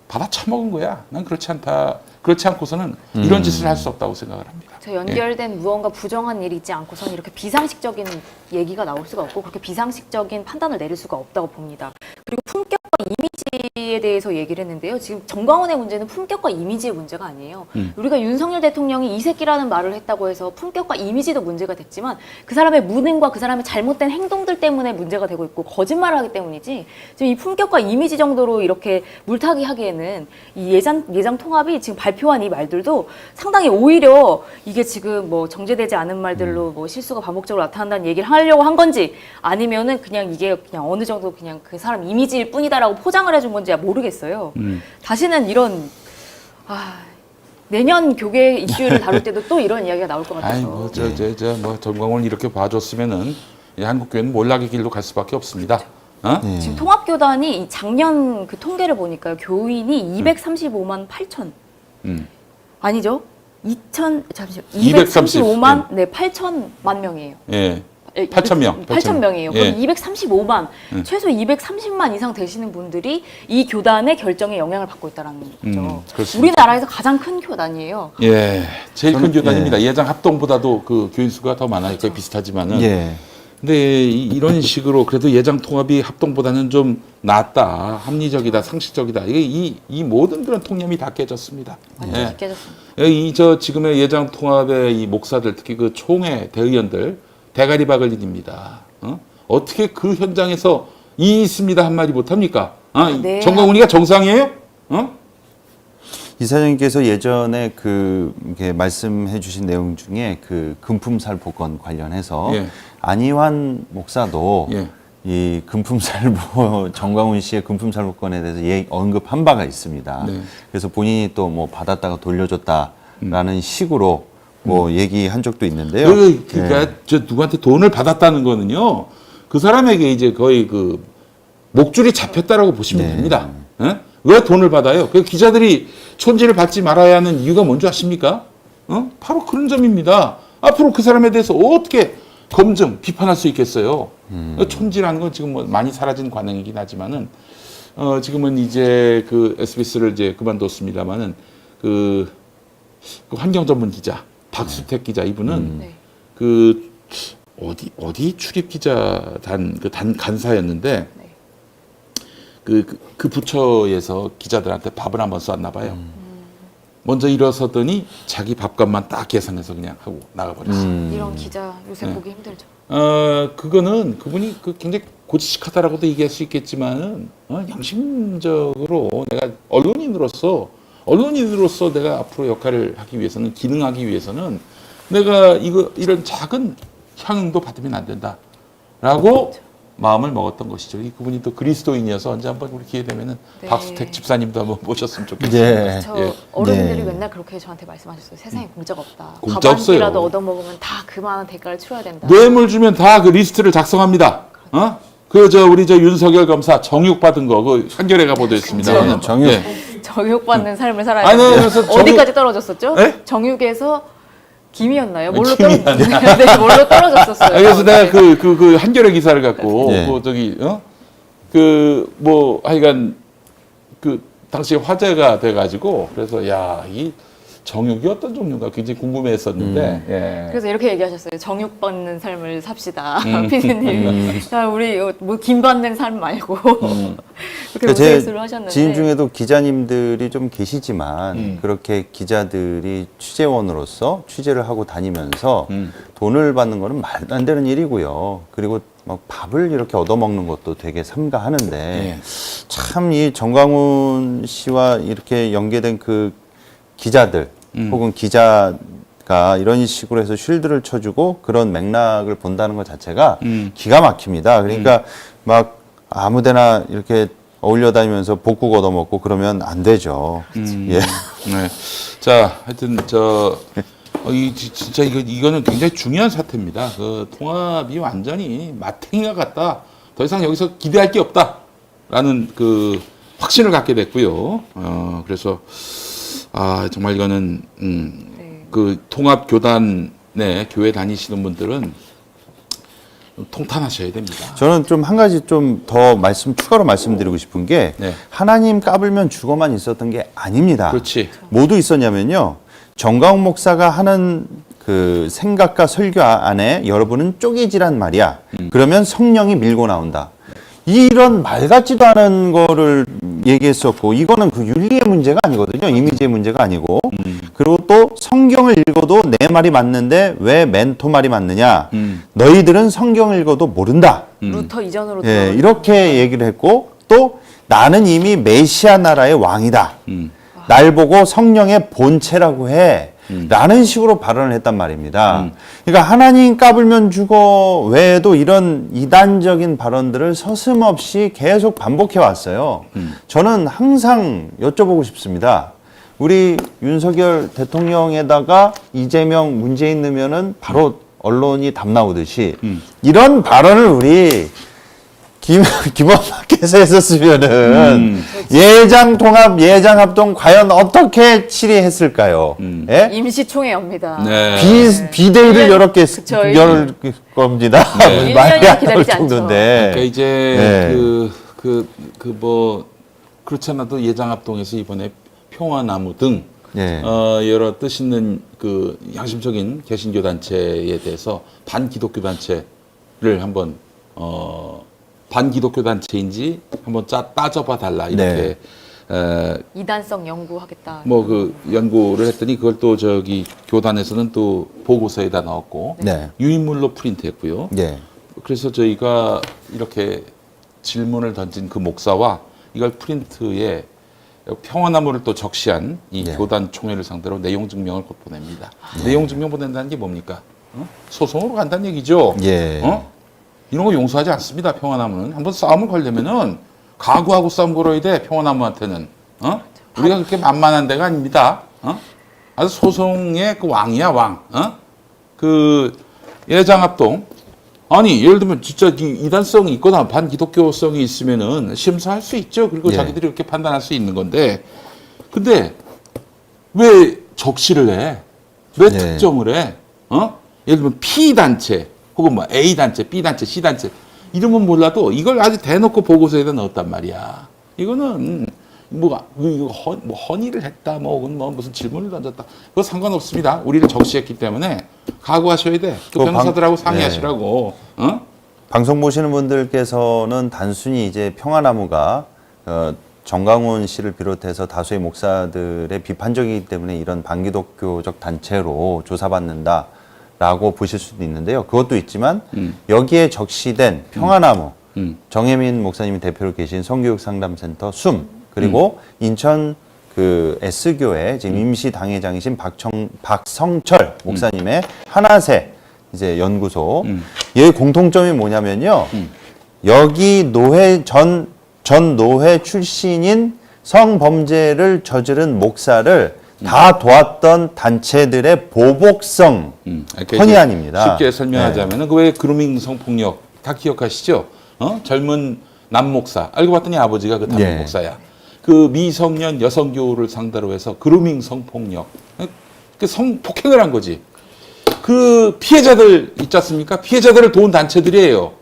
받아 처먹은 거야. 난 그렇지 않다. 그렇지 않고서는 이런 짓을 할 수 없다고 생각을 합니다. 저 연결된 무언가 부정한 일이 있지 않고서는 이렇게 비상식적인 얘기가 나올 수가 없고 그렇게 비상식적인 판단을 내릴 수가 없다고 봅니다. 그리고 품격과 이미지에 대해서 얘기를 했는데요. 지금 정광훈의 문제는 품격과 이미지의 문제가 아니에요. 우리가 윤석열 대통령이 이 새끼라는 말을 했다고 해서 품격과 이미지도 문제가 됐지만 그 사람의 무능과 그 사람의 잘못된 행동들 때문에 문제가 되고 있고 거짓말을 하기 때문이지, 지금 이 품격과 이미지 정도로 이렇게 물타기 하기에는 이 예장 통합이 지금 발표한 이 말들도 상당히 오히려 이게 지금 정제되지 않은 말들로 실수가 반복적으로 나타난다는 얘기를 하려고 한 건지, 아니면은 그냥 이게 그냥 어느 정도 그냥 그 사람 이미지일 뿐이다라고 포장을 해준 건지 모르겠어요. 다시는 이런 내년 교계 이슈를 다룰 때도 또 이런 이야기가 나올 것 같아서. 전광훈을 이렇게 봐줬으면은 이 한국교회는 몰락의 길로 갈 수밖에 없습니다. 지금 통합교단이 작년 그 통계를 보니까요, 교인이 235만 8천. 아니죠? 235만 8천만 명이에요. 예. 8,000명. 8,000명이에요. 예. 그럼 235만, 최소 230만 이상 되시는 분들이 이 교단의 결정에 영향을 받고 있다는 거죠. 그렇습니다. 우리나라에서 가장 큰 교단이에요. 예, 제일 큰 교단입니다. 예장 합동보다도 그 교인 수가 더 많아요. 거의 비슷하지만은. 예. 근데 이런 식으로 그래도 예장 통합이 합동보다는 좀 낫다, 합리적이다, 상식적이다. 이 모든 그런 통념이 다 깨졌습니다. 완전히 깨졌습니다. 지금의 예장 통합의 이 목사들, 특히 그 총회 대의원들 대가리 박을 일입니다. 어떻게 그 현장에서 이 있습니다 한마디 못합니까? 네. 정광훈이가 정상이에요? 이사장님께서 예전에 이렇게 말씀해 주신 내용 중에 그 금품살포건 관련해서 예. 안희환 목사도 예. 이 금품살보 정광훈 씨의 금품살포건에 대해서 언급한 바가 있습니다. 네. 그래서 본인이 또 받았다가 돌려줬다라는 식으로 얘기한 적도 있는데요. 그러니까 저 누구한테 돈을 받았다는 거는요, 그 사람에게 이제 거의 그 목줄이 잡혔다라고 보시면 네. 됩니다. 예? 왜 돈을 받아요? 그 기자들이 촌지를 받지 말아야 하는 이유가 뭔지 아십니까? 바로 그런 점입니다. 앞으로 그 사람에 대해서 어떻게 검증, 비판할 수 있겠어요? 촌지라는 건 지금 많이 사라진 관행이긴 하지만은, 지금은 이제 그 SBS를 이제 그만뒀습니다만은, 그 환경 전문 기자, 박수택 기자, 이분은 어디 출입 기자단 간사였는데 그 부처에서 기자들한테 밥을 한번 쐈나 봐요. 먼저 일어서더니 자기 밥값만 딱 계산해서 그냥 하고 나가버렸어요. 이런 기자 요새 보기 힘들죠. 그거는 그분이 굉장히 고지식하다라고도 얘기할 수 있겠지만은 양심적으로 내가 언론인으로서 내가 앞으로 역할을 하기 위해서는 기능하기 위해서는 내가 이런 작은 향응도 받으면 안 된다라고 마음을 먹었던 것이죠. 그분이 또 그리스도인이어서 언제 한번 우리 기회 되면은 네. 박수택 집사님도 한번 모셨으면 좋겠습니다. 저 어른들이 맨날 그렇게 저한테 말씀하셨어요. 세상에 공짜가 없다. 공짜 밥 한 없어요. 끼라도 얻어먹으면 다 그만한 대가를 치러야 된다. 뇌물 주면 다 그 리스트를 작성합니다. 우리 윤석열 검사 정육 받은 거 그 한겨레가 보도했습니다. 정육. 네. 정육받는 삶을 살아야 아니, 된다. 그래서 어디까지 떨어졌었죠? 네? 정육에서 김이었나요? 뭘로 김이 아니라. 네, 뭘로 떨어졌었어요. 그래서 내가 그 한겨레 기사를 갖고 네. 하여간 당시에 화제가 돼가지고 그래서 이 정육이 어떤 종류인가 굉장히 궁금해했었는데 예. 그래서 이렇게 얘기하셨어요. 정육받는 삶을 삽시다. 피디님이. 우리 뭐 김받는 삶 말고 그렇게 제 우스갯소리를 하셨는데. 지인 중에도 기자님들이 좀 계시지만 그렇게 기자들이 취재원으로서 취재를 하고 다니면서 돈을 받는 거는 말도 안 되는 일이고요. 그리고 막 밥을 이렇게 얻어먹는 것도 되게 삼가하는데 참 이 정광훈 씨와 이렇게 연계된 그 기자들 혹은 기자가 이런 식으로 해서 쉴드를 쳐주고 그런 맥락을 본다는 것 자체가 기가 막힙니다. 그러니까 막 아무데나 이렇게 어울려 다니면서 복국 얻어먹고 그러면 안 되죠. 예. 네. 자, 하여튼 진짜 이거는 굉장히 중요한 사태입니다. 그 통합이 완전히 마탱이가 같다. 더 이상 여기서 기대할 게 없다라는 그 확신을 갖게 됐고요. 그래서 정말 이거는 그 통합 교단에 교회 다니시는 분들은 통탄하셔야 됩니다. 저는 좀 한 가지 좀 더 추가로 말씀드리고 싶은 게 네. 하나님 까불면 죽어만 있었던 게 아닙니다. 그렇지. 모두 있었냐면요. 정광훈 목사가 하는 그 생각과 설교 안에 여러분은 쪼개지란 말이야. 그러면 성령이 밀고 나온다. 이런 말 같지도 않은 거를 얘기했었고 이거는 그 윤리의 문제가 아니거든요. 이미지의 문제가 아니고. 그리고 또 성경을 읽어도 내 말이 맞는데 왜 멘토 말이 맞느냐. 너희들은 성경을 읽어도 모른다. 루터 이전으로 예, 이렇게 얘기를 했고 또 나는 이미 메시아 나라의 왕이다. 날 보고 성령의 본체라고 해. 라는 식으로 발언을 했단 말입니다. 그러니까 하나님 까불면 죽어 외에도 이런 이단적인 발언들을 서슴없이 계속 반복해 왔어요. 저는 항상 여쭤보고 싶습니다. 우리 윤석열 대통령에다가 이재명, 문재인 넣으면은 바로 언론이 답 나오듯이 이런 발언을 우리 김원마켓에서 했었으면은 예장 통합, 예장 합동 과연 어떻게 치리했을까요? 예? 임시총회입니다. 네. 비대위를 여러 개 그쵸, 열 겁니다. 네. 말이 안 나올 기다리지 않죠. 정도인데. 그러니까 이제 네. 그렇지 않아도 예장합동에서 이번에 평화나무 등 예. 여러 뜻 있는 그 양심적인 개신교 단체에 대해서 반기독교 단체를 한번 반기독교 단체인지 한번 따져봐 달라 이렇게 이단성 연구하겠다. 그 연구를 했더니 그걸 또 교단에서는 또 보고서에다 넣었고 네. 유인물로 프린트했고요. 예. 그래서 저희가 이렇게 질문을 던진 그 목사와 이걸 프린트에 평화나무를 또 적시한 이 네. 교단 총회를 상대로 내용 증명을 곧 보냅니다. 내용 증명 보낸다는 게 뭡니까? 소송으로 간다는 얘기죠. 예. 이런 거 용서하지 않습니다. 평화나무는 한번 싸움을 걸려면은 각오하고 싸움 걸어야 돼. 평화나무한테는 우리가 그렇게 만만한 데가 아닙니다. 아주 소송의 그 왕이야 왕. 그 예장합동 아니 예를 들면 진짜 이단성이 있거나 반기독교성이 있으면은 심사할 수 있죠. 그리고 예. 자기들이 이렇게 판단할 수 있는 건데 근데 왜 적시를 해? 왜 예. 특정을 해? 예를 들면 P단체 혹은 뭐 A단체, B단체, C단체 이름은 몰라도 이걸 아주 대놓고 보고서에다 넣었단 말이야. 이거는 뭐 헌의를 했다, 혹은 무슨 질문을 던졌다, 그거 상관없습니다. 우리를 적시했기 때문에 각오하셔야 돼. 그 변호사들하고 상의하시라고. 어? 방송 보시는 분들께서는 단순히 이제 평화나무가 정강훈 씨를 비롯해서 다수의 목사들의 비판적이기 때문에 이런 반기독교적 단체로 조사받는다라고 보실 수도 있는데요. 그것도 있지만 여기에 적시된 평화나무, 정혜민 목사님이 대표로 계신 성교육상담센터 숨, 그리고 인천 그 S교회 지금 임시 당회장이신 박성철 목사님의 하나새 이제 연구소. 얘의 공통점이 뭐냐면요. 여기 노회 전 노회 출신인 성범죄를 저지른 목사를 다 도왔던 단체들의 보복성 헌의안입니다. 쉽게 설명하자면은 그 왜 그루밍 성폭력 다 기억하시죠? 젊은 남목사 알고 봤더니 아버지가 그 담임 목사야. 그 미성년 여성교우를 상대로 해서 그루밍 성폭력, 그 성폭행을 한 거지. 그 피해자들 있지 않습니까? 피해자들을 도운 단체들이에요.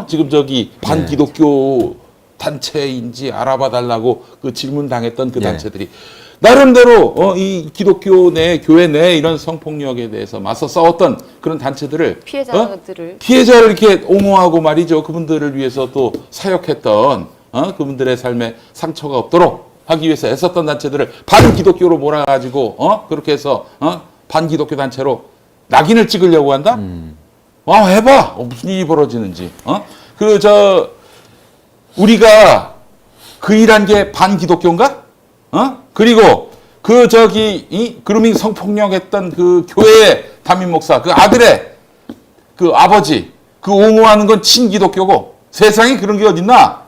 지금 저기 반기독교 단체인지 알아봐 달라고 그 질문 당했던 그 단체들이 나름대로 이 기독교 내 교회 내 이런 성폭력에 대해서 맞서 싸웠던 그런 단체들을 피해자를 이렇게 옹호하고 말이죠. 그분들을 위해서 또 사역했던 그분들의 삶에 상처가 없도록 하기 위해서 애썼던 단체들을 반기독교로 몰아가지고 그렇게 해서 반기독교 단체로 낙인을 찍으려고 한다? 해봐. 무슨 일이 벌어지는지. 우리가 그 일한 게 반기독교인가? 그리고 이 그루밍 성폭력했던 그 교회의 담임 목사, 그 아들의 그 아버지, 그 옹호하는 건 친기독교고 세상에 그런 게 어딨나?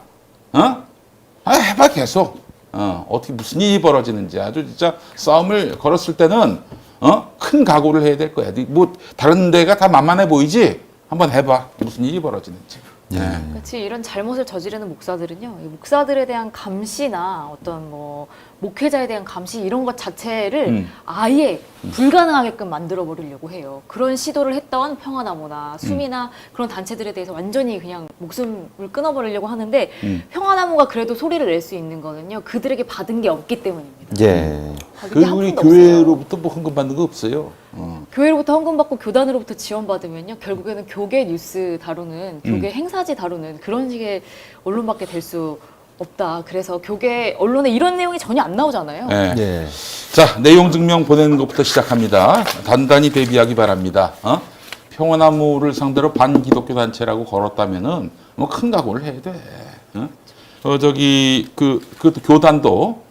해봐 계속. 어떻게 무슨 일이 벌어지는지 아주 진짜 싸움을 걸었을 때는 큰 각오를 해야 될 거야. 뭐 다른 데가 다 만만해 보이지? 한번 해봐. 무슨 일이 벌어지는지. 그렇지. 이런 잘못을 저지르는 목사들은요, 이 목사들에 대한 감시나 어떤 뭐 목회자에 대한 감시 이런 것 자체를 아예 불가능하게끔 만들어 버리려고 해요. 그런 시도를 했던 평화나무나 숨이나 그런 단체들에 대해서 완전히 그냥 목숨을 끊어버리려고 하는데 평화나무가 그래도 소리를 낼 수 있는 거는요, 그들에게 받은 게 없기 때문입니다. 우리 교회로부터 뭐 헌금 받는 거 없어요. 교회로부터 헌금받고 교단으로부터 지원받으면요, 결국에는 교계 뉴스 다루는, 교계 행사지 다루는 그런 식의 언론밖에 될 수 없다. 그래서 교계 언론에 이런 내용이 전혀 안 나오잖아요. 자, 내용 증명 보내는 것부터 시작합니다. 단단히 대비하기 바랍니다. 평화나무를 상대로 반기독교 단체라고 걸었다면은 뭐 큰 각오를 해야 돼. 그것도 교단도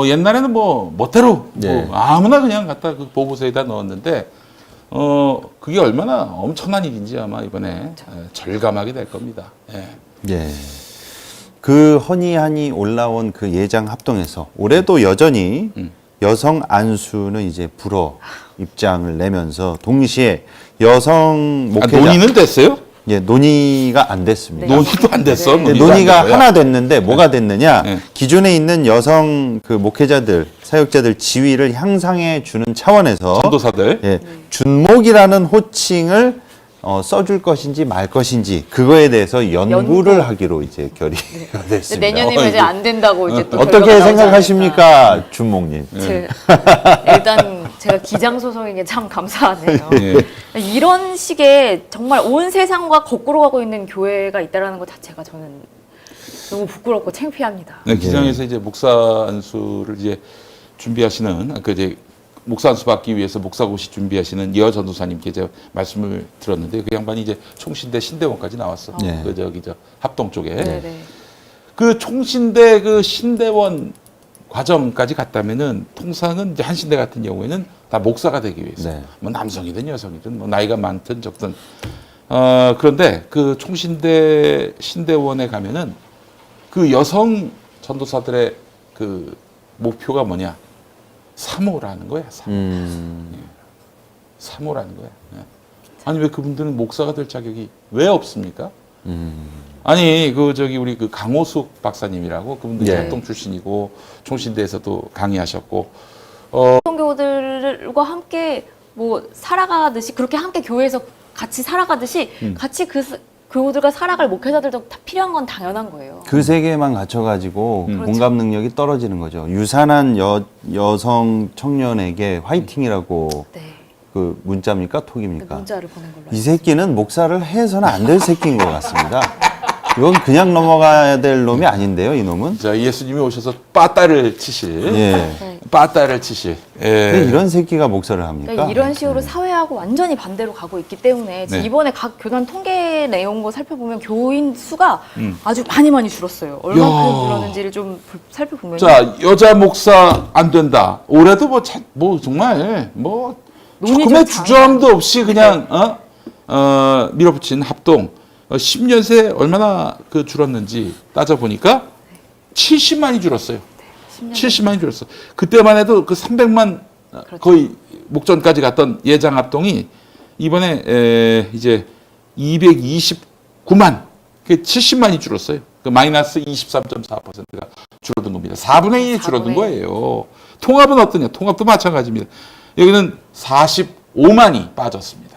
옛날에는 뭐 멋대로 뭐 아무나 그냥 갖다 그 보고서에다 넣었는데 그게 얼마나 엄청난 일인지 아마 이번에 절감하게 될 겁니다. 그 헌의안이 올라온 그 예장 합동에서 올해도 여전히 여성 안수는 이제 불어 입장을 내면서 동시에 여성 목회자 논의는 됐어요? 논의가 안 됐습니다. 논의도 안 됐어. 논의가 하나 됐는데 뭐가 됐느냐? 기존에 있는 여성 그 목회자들, 사역자들 지위를 향상해 주는 차원에서 전도사들 준목이라는 호칭을 써줄 것인지 말 것인지 그거에 대해서 연구를 하기로 이제 결의가 됐습니다. 내년이면 이제 안 된다고 이제 또 어떻게 생각하십니까, 준목님? 일단 제가 기장소송에게 참 감사하네요. 이런 식의 정말 온 세상과 거꾸로 가고 있는 교회가 있다라는 것 자체가 저는 너무 부끄럽고 창피합니다. 기장에서 이제 목사 안수를 이제 준비하시는 이제 목사 안수 받기 위해서 목사고시 준비하시는 여 전도사님께 제가 말씀을 들었는데 그 양반이 이제 총신대 신대원까지 나왔어. 저 합동 쪽에. 그 총신대 그 신대원 과정까지 갔다면은 통상은 이제 한신대 같은 경우에는 다 목사가 되기 위해서 뭐 남성이든 여성이든 뭐 나이가 많든 적든 그런데 그 총신대 신대원에 가면은 그 여성 전도사들의 그 목표가 뭐냐? 사모라는 거야. 사모라는 거야. 아니 왜 그분들은 목사가 될 자격이 왜 없습니까? 아니 우리 그 강호숙 박사님이라고 그분들 합동 출신이고 총신대에서도 강의하셨고 성교들과 함께 뭐 살아가듯이 그렇게 함께 교회에서 같이 살아가듯이 같이 그 그들과 살아갈 목회자들도 다 필요한 건 당연한 거예요. 그 세계에만 갇혀가지고 그렇죠. 공감 능력이 떨어지는 거죠. 유산한 여성 청년에게 화이팅이라고 네. 그 문자입니까? 톡입니까? 문자를 보낸 걸로. 이 새끼는 목사를 해서는 안 될 새끼인 것 같습니다. 이건 그냥 넘어가야 될 놈이 아닌데요, 이 놈은. 자, 예수님이 오셔서 빠따를 치실. 예. 빠따를 치실. 근데 예. 이런 새끼가 목사를 합니까? 그러니까 이런 식으로 사회하고 완전히 반대로 가고 있기 때문에 지금 네. 이번에 각 교단 통계 내용 살펴보면 교인 수가 아주 많이 줄었어요. 얼마큼 줄었는지를 좀 살펴보면 자, 여자 목사 안 된다. 올해도 뭐 정말 뭐 논의적 조금의 장애. 주저함도 없이 그냥 밀어붙인 합동 10년 새 얼마나 그 줄었는지 따져 보니까 70만이 줄었어요. 70만이 줄었어. 그때만 해도 그 300만 그렇죠. 거의 목전까지 갔던 예장 합동이 이번에 이제 229만, 그 70만이 줄었어요. 그 마이너스 23.4%가 줄어든 겁니다. 4분의 1이 줄어든 4분의 1. 거예요. 통합은 어떠냐? 통합도 마찬가지입니다. 여기는 45만이 빠졌습니다.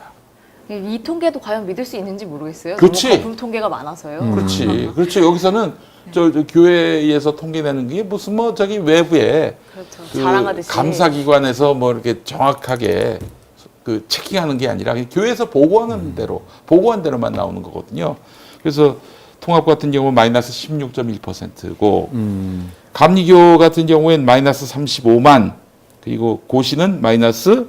이 통계도 과연 믿을 수 있는지 모르겠어요. 그렇지. 너무 거품 통계가 많아서요. 그렇지. 그렇죠. 여기서는 저 교회에서 통계내는 게 무슨 뭐 저기 외부에 그렇죠. 그 자랑하듯이. 감사기관에서 뭐 이렇게 정확하게 그 체킹하는 게 아니라 그냥 교회에서 보고하는 대로 보고한 대로만 나오는 거거든요. 그래서 통합 같은 경우 마이너스 16.1%고 감리교 같은 경우엔 마이너스 35만, 그리고 고시는 마이너스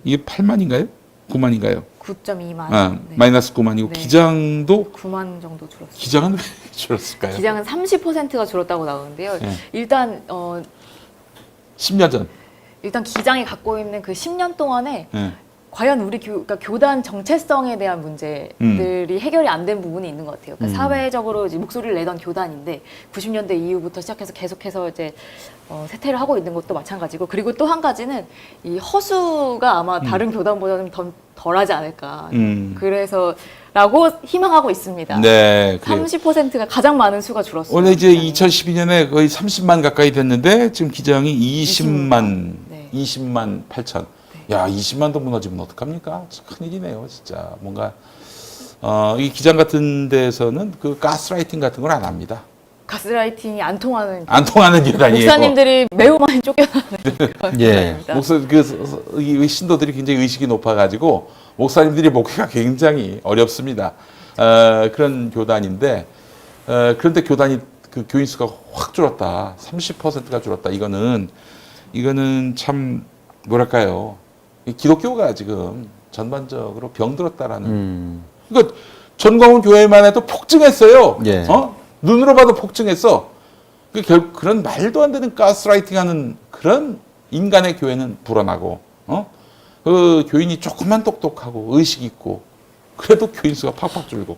이게 8만인가요? 9만인가요? 9.2만. 네. 마이너스 9만이고 네. 기장도 9만 정도 줄었어요. 기장은 왜 줄었을까요? 기장은 30%가 줄었다고 나오는데요. 네. 일단 10년 전. 일단 기장이 갖고 있는 그 10년 동안에 네. 과연 우리 그러니까 교단 정체성에 대한 문제들이 해결이 안 된 부분이 있는 것 같아요. 그러니까 사회적으로 이제 목소리를 내던 교단인데 90년대 이후부터 시작해서 계속해서 이제 쇠퇴를 하고 있는 것도 마찬가지고, 그리고 또 한 가지는 이 허수가 아마 다른 교단보다는 덜하지 않을까. 그래서라고 희망하고 있습니다. 네. 그래요. 30%가 가장 많은 수가 줄었어요. 원래 이제 기장이. 2012년에 거의 30만 가까이 됐는데 지금 기장이 20만, 네. 20만 8천. 야, 20만도 무너지면 어떡합니까? 큰일이네요, 진짜. 뭔가 이 기장 같은 데서는 그 가스라이팅 같은 걸 안 합니다. 가스라이팅이 안 통하는 안 통하는 교단이에요. 목사님들이 매우 많이 쫓겨나는 그런 예. 교단입니다. 이 신도들이 굉장히 의식이 높아가지고 목사님들이 목회가 굉장히 어렵습니다. 그런 교단인데 그런데 교단이 그 교인 수가 확 줄었다. 30%가 줄었다. 이거는 참 뭐랄까요? 이 기독교가 지금 전반적으로 병들었다라는. 그러니까 전광훈 교회만 해도 폭증했어요. 예. 눈으로 봐도 폭증했어. 그런 말도 안 되는 가스라이팅하는 그런 인간의 교회는 불어나고, 그 교인이 조금만 똑똑하고 의식 있고 그래도 교인 수가 팍팍 줄고.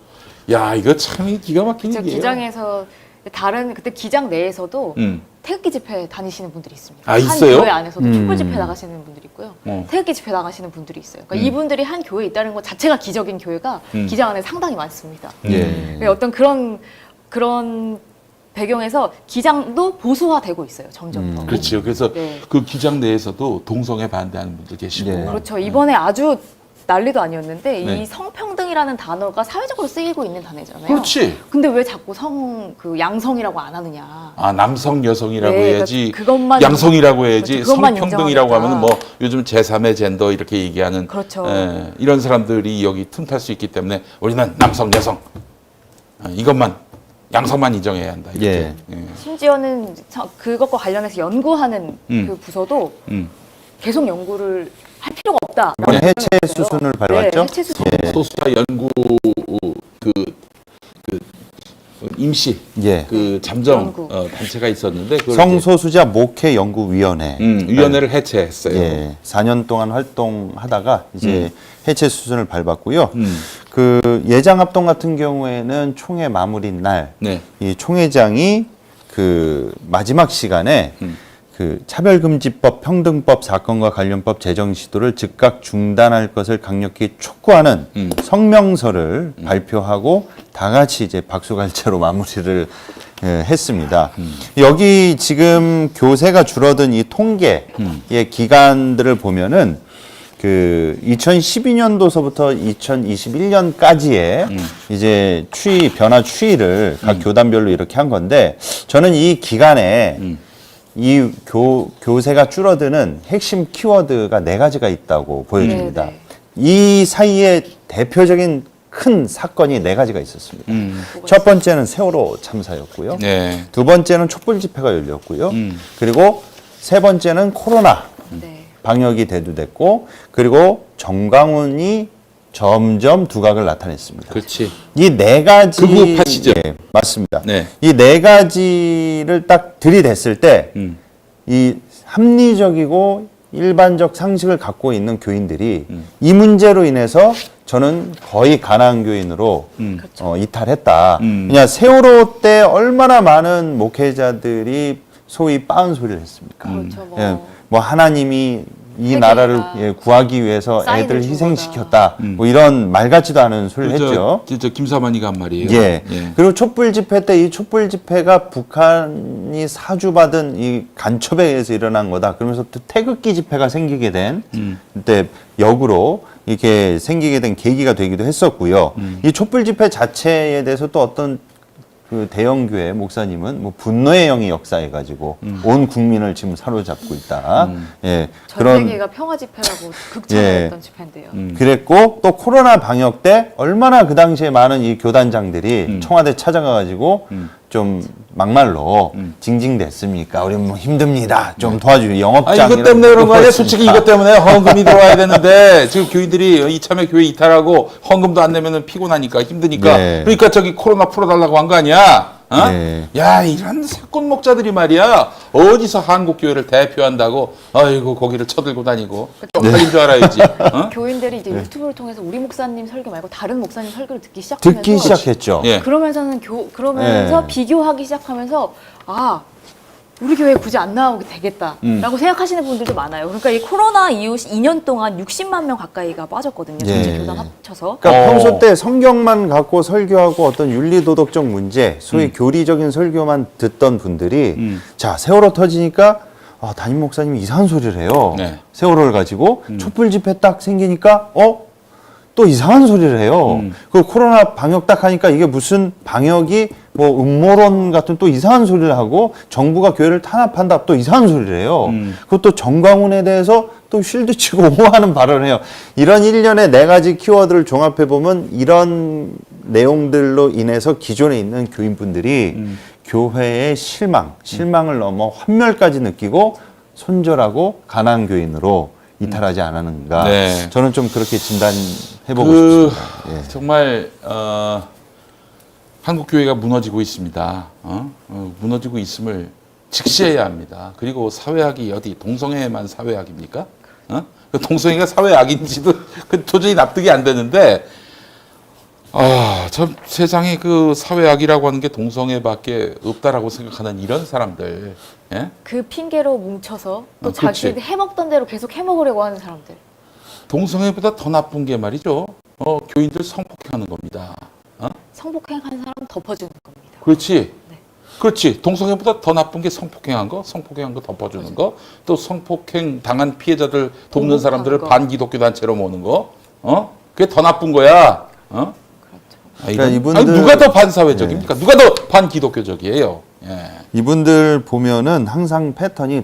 야, 이거 참 기가 막힌 저 일이에요. 기장에서 그때 기장 내에서도 태극기 집회 다니시는 분들이 있습니다. 아, 있어요? 한 교회 안에서도 촛불 집회 나가시는 분들이 있고요. 태극기 집회 나가시는 분들이 있어요. 그러니까 이분들이 한 교회에 있다는 것 자체가 기적인 교회가 기장 안에 상당히 많습니다. 예. 어떤 그런 배경에서 기장도 보수화되고 있어요. 점점 더. 그렇죠. 그래서 네. 그 기장 내에서도 동성애 반대하는 분들 계시고. 예. 그렇죠. 이번에 아주 난리도 아니었는데 네. 이 성평등이라는 단어가 사회적으로 쓰이고 있는 단어잖아요. 그렇지. 근데 왜 자꾸 양성이라고 안 하느냐? 아, 남성 여성이라고 네, 해야지. 그것만 양성이라고 해야지. 그렇죠. 그것만 성평등이라고 인정하겠다. 하면 뭐 요즘 제3의 젠더 이렇게 얘기하는 그렇죠. 이런 사람들이 여기 틈탈 수 있기 때문에 우리는 남성 여성 이것만 양성만 인정해야 한다. 이렇게. 예. 예. 심지어는 그것과 관련해서 연구하는 그 부서도 계속 연구를 할 필요가 없다. 이번에 해체 수순을 밟았죠? 네, 해체 수순. 소수자 연구 그 임시 예. 그 잠정 연구. 단체가 있었는데 그걸 성소수자 목회 연구위원회. 위원회를 해체했어요. 예. 4년 동안 활동하다가 이제 해체 수순을 밟았고요. 그 예장 합동 같은 경우에는 총회 마무리 날 네. 이 총회장이 그 마지막 시간에 그 차별금지법, 평등법, 사건과 관련법 제정 시도를 즉각 중단할 것을 강력히 촉구하는 성명서를 발표하고 다 같이 이제 박수갈채로 마무리를 했습니다. 여기 지금 교세가 줄어든 이 통계의 기간들을 보면은 그 2012년도서부터 2021년까지의 이제 변화 추이를 각 교단별로 이렇게 한 건데 저는 이 기간에 이 교세가 줄어드는 핵심 키워드가 4가지가 있다고 보여집니다. 네. 이 사이에 대표적인 큰 사건이 4가지가 있었습니다. 첫 번째는 세월호 참사였고요. 네. 두 번째는 촛불 집회가 열렸고요. 그리고 세 번째는 코로나 네. 방역이 대두됐고, 그리고 정광훈이 점점 두각을 나타냈습니다. 그렇지. 이 4가지 극우 파시죠. 예, 맞습니다. 네. 이 4가지를 딱 들이댔을 때 이 합리적이고 일반적 상식을 갖고 있는 교인들이 이 문제로 인해서 저는 거의 가난한 교인으로 이탈했다. 그냥 세월호 때 얼마나 많은 목회자들이 소위 빠은 소리를 했습니까? 그렇죠. 예, 뭐 하나님이 이 나라를 구하기 위해서 사인을 애들을 준 희생시켰다. 뭐 이런 말 같지도 않은 소리를 했죠. 진짜 김사만이가 한 말이에요. 예. 그리고 촛불 집회 때 이 촛불 집회가 북한이 사주받은 이 간첩에 의해서 일어난 거다. 그러면서 또 태극기 집회가 생기게 된 그때 역으로 이렇게 생기게 된 계기가 되기도 했었고요. 이 촛불 집회 자체에 대해서 또 어떤 그 대형교회 목사님은 뭐 분노의 영이 역사해가지고 온 국민을 지금 사로잡고 있다. 예, 전 세계가 평화 집회라고 극찬했던 집회인데요. 그랬고 또 코로나 방역 때 얼마나 그 당시에 많은 이 교단장들이 청와대 찾아가가지고 좀 막말로 징징댔습니까? 우리 뭐 힘듭니다. 좀 도와주세요. 영업장. 이것 때문에 그런 거 아니야? 솔직히 이것 때문에 헌금이 들어와야 되는데 지금 교인들이 이참에 교회 이탈하고 헌금도 안 내면은 피곤하니까 힘드니까 네. 그러니까 저기 코로나 풀어달라고 한 거 아니야? 어? 네. 야, 이런 사건 목자들이 말이야. 어디서 한국 교회를 대표한다고? 아이고 거기를 쳐들고 다니고 쪽팔린 줄 알아야지. 어? 교인들이 이제 유튜브를 통해서 우리 목사님 설교 말고 다른 목사님 설교를 듣기 시작하면서 듣기 시작했죠. 예. 그러면서 네. 비교하기 시작하면서 아 우리 교회 굳이 안 나오게 되겠다라고 생각하시는 분들도 많아요. 그러니까 이 코로나 이후 2년 동안 60만 명 가까이가 빠졌거든요. 전체 교단 합쳐서. 그러니까 평소 때 성경만 갖고 설교하고 어떤 윤리도덕적 문제, 소위 교리적인 설교만 듣던 분들이 자 세월호 터지니까 아, 담임 목사님이 이상한 소리를 해요. 네. 세월호를 가지고 촛불 집회 딱 생기니까 또 이상한 소리를 해요. 그 코로나 방역 딱 하니까 이게 무슨 방역이 뭐 음모론 같은 또 이상한 소리를 하고 정부가 교회를 탄압한다 또 이상한 소리를 해요. 그것도 정광훈에 대해서 또 쉴드 치고 옹호하는 발언을 해요. 이런 일련의 4가지 키워드를 종합해 보면 이런 내용들로 인해서 기존에 있는 교인분들이 교회의 실망을 넘어 환멸까지 느끼고 손절하고 가난한 교인으로 이탈하지 않았는가. 네. 저는 좀 그렇게 진단해보고 싶습니다. 예. 정말 한국 교회가 무너지고 있습니다. 무너지고 있음을 직시해야 합니다. 그리고 사회학이 어디 동성애만 사회학입니까? 그 동성애가 사회학인지도 도저히 납득이 안 되는데 참 세상에 그 사회학이라고 하는 게 동성애밖에 없다라고 생각하는 이런 사람들. 예? 그 핑계로 뭉쳐서 또 그치. 자기들 해먹던 대로 계속 해먹으려고 하는 사람들. 동성애보다 더 나쁜 게 말이죠. 교인들 성폭행하는 겁니다. 성폭행한 사람 덮어주는 겁니다. 그렇지. 네. 그렇지. 동성애보다 더 나쁜 게 성폭행한 거 덮어주는 거, 또 성폭행 당한 피해자들 돕는 보복하는 사람들을 거. 반기독교 단체로 모으는 거, 그게 더 나쁜 거야. 그렇죠. 그러니까 이분들- 누가 더 반사회적입니까? 누가 더 반기독교적이에요? 예. 이분들 보면은 항상 패턴이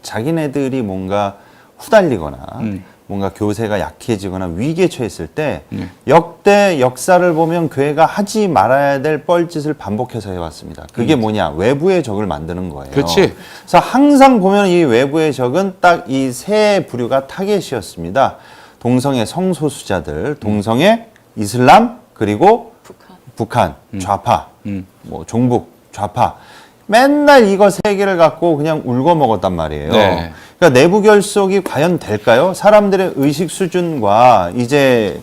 자기네들이 뭔가 후달리거나 뭔가 교세가 약해지거나 위기에 처했을 때 역대 역사를 보면 교회가 하지 말아야 될 뻘짓을 반복해서 해왔습니다. 그게 뭐냐? 외부의 적을 만드는 거예요. 그렇지. 그래서 항상 보면 이 외부의 적은 딱 이 세 부류가 타겟이었습니다. 동성애 성소수자들, 동성애 이슬람, 그리고 북한 좌파, 뭐 종북 좌파. 맨날 이거 세 개를 갖고 그냥 울고 먹었단 말이에요. 네. 그러니까 내부 결속이 과연 될까요? 사람들의 의식 수준과 이제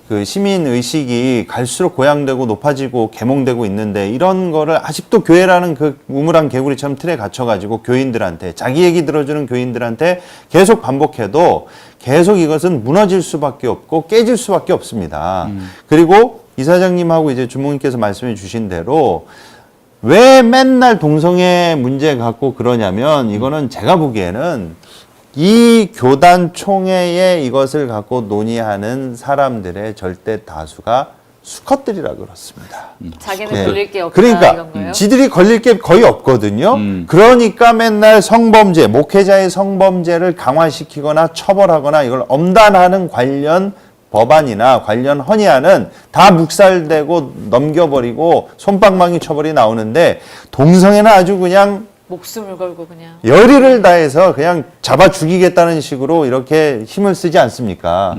그 시민 의식이 갈수록 고양되고 높아지고 계몽되고 있는데 이런 거를 아직도 교회라는 그 우물안 개구리처럼 틀에 갇혀가지고 교인들한테 자기 얘기 들어주는 교인들한테 계속 반복해도 계속 이것은 무너질 수밖에 없고 깨질 수밖에 없습니다. 그리고 이사장님하고 이제 주목님께서 말씀해 주신 대로 왜 맨날 동성애 문제 갖고 그러냐면 이거는 제가 보기에는 이 교단 총회에 이것을 갖고 논의하는 사람들의 절대 다수가 수컷들이라 그렇습니다. 자기는 네. 걸릴 게 없다 그러니까 이건가요? 지들이 걸릴 게 거의 없거든요. 그러니까 맨날 성범죄, 목회자의 성범죄를 강화시키거나 처벌하거나 이걸 엄단하는 관련 법안이나 관련 헌의안은 다 묵살되고 넘겨버리고 솜방망이 처벌이 나오는데 동성애는 아주 그냥 목숨을 걸고 그냥. 열의를 다해서 그냥 잡아 죽이겠다는 식으로 이렇게 힘을 쓰지 않습니까?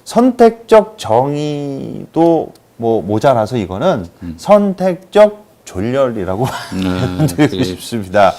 선택적 정의도 뭐 모자라서 이거는 선택적 졸렬이라고 드리고 싶습니다.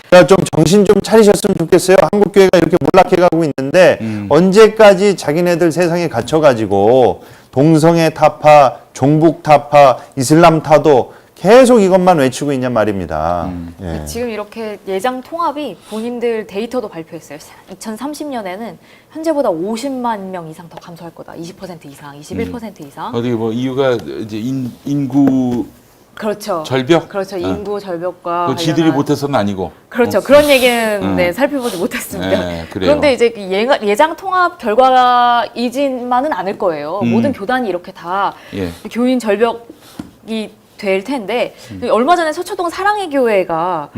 그러니까 좀 정신 좀 차리셨으면 좋겠어요. 한국교회가 이렇게 몰락해가고 있는데 언제까지 자기네들 세상에 갇혀가지고 동성애 타파, 종북 타파, 이슬람 타도 계속 이것만 외치고 있냔 말입니다. 예. 지금 이렇게 예장 통합이 본인들 데이터도 발표했어요. 2030년에는 현재보다 50만 명 이상 더 감소할 거다. 20% 이상, 21% 이상. 어디 뭐 이유가 이제 인구 그렇죠. 절벽? 그렇죠. 인구 절벽과 그 지들이 관련한 못해서는 아니고. 그렇죠. 그런 얘기는 네, 살펴보지 못했습니다. 네, 그래요. 그런데 이제 그 예장 통합 결과이지만은 않을 거예요. 모든 교단이 이렇게 다 예. 교인 절벽이 될 텐데 얼마 전에 서초동 사랑의 교회가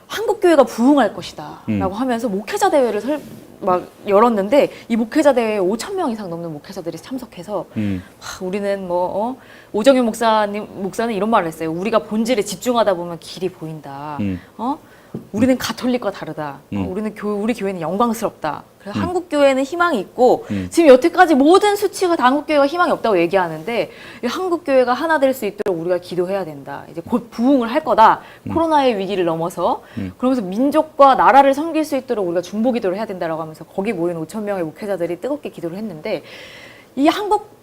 한국 교회가 부흥할 것이다라고 하면서 목회자 대회를 막 열었는데 이 목회자 대회에 5,000명 이상 넘는 목회자들이 참석해서 우리는 뭐 오정현 목사는 이런 말을 했어요. 우리가 본질에 집중하다 보면 길이 보인다. 우리는 가톨릭과 다르다. 우리 교회는 영광스럽다. 그래서 한국 교회는 희망이 있고 지금 여태까지 모든 수치가 다 한국 교회가 희망이 없다고 얘기하는데 이 한국 교회가 하나 될 수 있도록 우리가 기도해야 된다. 이제 곧 부흥을 할 거다. 코로나의 위기를 넘어서 그러면서 민족과 나라를 섬길 수 있도록 우리가 중보 기도를 해야 된다라고 하면서 거기 모인 5,000명의 목회자들이 뜨겁게 기도를 했는데 이 한국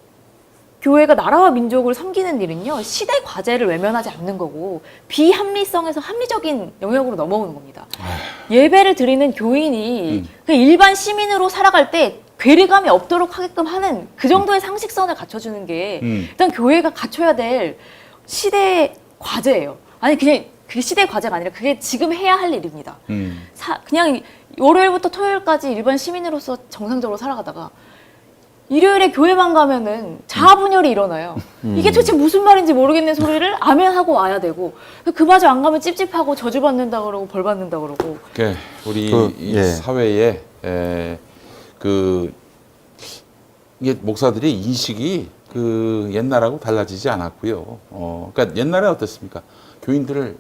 교회가 나라와 민족을 섬기는 일은요, 시대 과제를 외면하지 않는 거고, 비합리성에서 합리적인 영역으로 넘어오는 겁니다. 예배를 드리는 교인이 그냥 일반 시민으로 살아갈 때 괴리감이 없도록 하게끔 하는 그 정도의 상식선을 갖춰주는 게 일단 교회가 갖춰야 될 시대 과제예요. 아니, 그냥 그게 시대 과제가 아니라 그게 지금 해야 할 일입니다. 그냥 월요일부터 토요일까지 일반 시민으로서 정상적으로 살아가다가 일요일에 교회만 가면은 자아분열이 일어나요. 이게 도대체 무슨 말인지 모르겠는 소리를 아멘 하고 와야 되고 그마저 안 가면 찝찝하고 저주받는다 그러고 벌 받는다 그러고. 우리 이 예. 사회에 이게 목사들이 인식이 그 옛날하고 달라지지 않았고요. 그러니까 옛날에 어떻습니까? 교인들을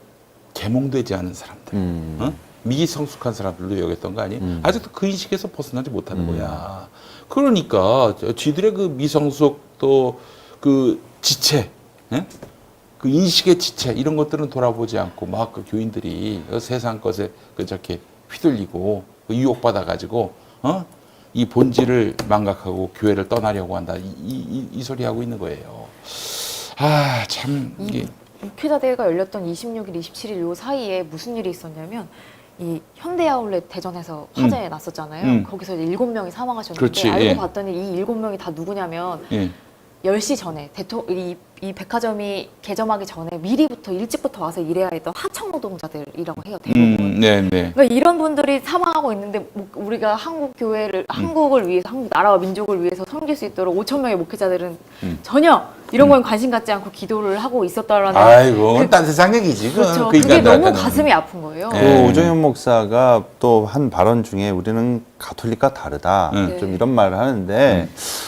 계몽되지 않은 사람들, 미성숙한 사람들로 여겼던 거 아니에요? 아직도 그 인식에서 벗어나지 못하는 거야. 그러니까 쥐들의 그 미성숙 또 그 지체, 예? 그 인식의 지체 이런 것들은 돌아보지 않고 막 그 교인들이 세상 것에 저렇게 휘둘리고 유혹받아 가지고 이 본질을 망각하고 교회를 떠나려고 한다 이 소리 하고 있는 거예요. 아 참 이게 목회자 대회가 열렸던 26일, 27일 요 사이에 무슨 일이 있었냐면. 이 현대아울렛 대전에서 화재 났었잖아요. 거기서 이제 7명이 사망하셨는데 그렇지, 알고 예. 봤더니 이 7명이 다 누구냐면 예. 10시 전에 이 백화점이 개점하기 전에 미리부터 일찍부터 와서 일해야 했던 하청 노동자들이라고 해요. 대부분. 네. 그러니까 이런 분들이 사망하고 있는데 우리가 한국을 위해서 한국 나라와 민족을 위해서 섬길 수 있도록 5,000명의 목회자들은 전혀 이런 거에 관심 갖지 않고 기도를 하고 있었다라는. 아이고 딴 세상 얘기지. 그렇죠. 그 그게 인간들한테는. 너무 가슴이 아픈 거예요. 그 오정현 목사가 또 한 발언 중에 우리는 가톨릭과 다르다. 좀 이런 말을 하는데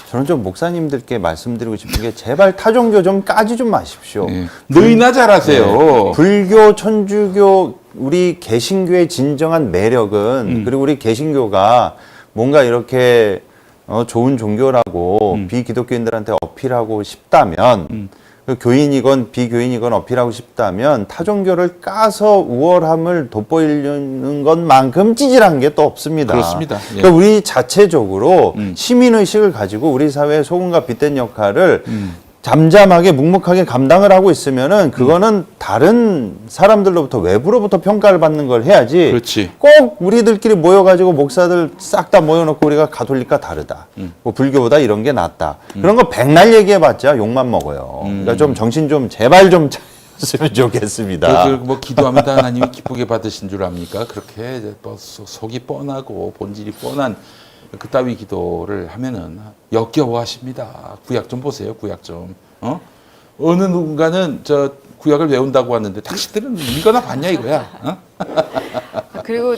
저는 좀 목사님들께 말씀드리고 싶은 게 제발 타종교 좀 까지 좀 마십시오. 너희나 잘하세요. 불교, 천주교, 우리 개신교의 진정한 매력은 그리고 우리 개신교가 뭔가 이렇게 좋은 종교라고 비기독교인들한테 어필하고 싶다면 그 교인이건 비교인이건 어필하고 싶다면 타종교를 까서 우월함을 돋보이는 것만큼 찌질한 게 또 없습니다. 그렇습니다. 예. 그러니까 우리 자체적으로 시민의식을 가지고 우리 사회의 소금과 빗댄 역할을 잠잠하게 묵묵하게 감당을 하고 있으면은 그거는 다른 사람들로부터 외부로부터 평가를 받는 걸 해야지. 그렇지. 꼭 우리들끼리 모여가지고 목사들 싹 다 모여놓고 우리가 가톨릭과 다르다. 뭐 불교보다 이런 게 낫다. 그런 거 백날 얘기해봤자 욕만 먹어요. 그러니까 좀 정신 좀 제발 좀 주셨으면 좋겠습니다. 그래서 뭐 기도하면 다 하나님이 기쁘게 받으신 줄 압니까? 그렇게 이제 뭐 속이 뻔하고 본질이 뻔한 그따위 기도를 하면은 역겨워하십니다. 구약 좀 보세요. 구약 좀. 어느 누군가는 저 구약을 외운다고 하는데 당신들은 읽거나 봤냐 이거야. 그리고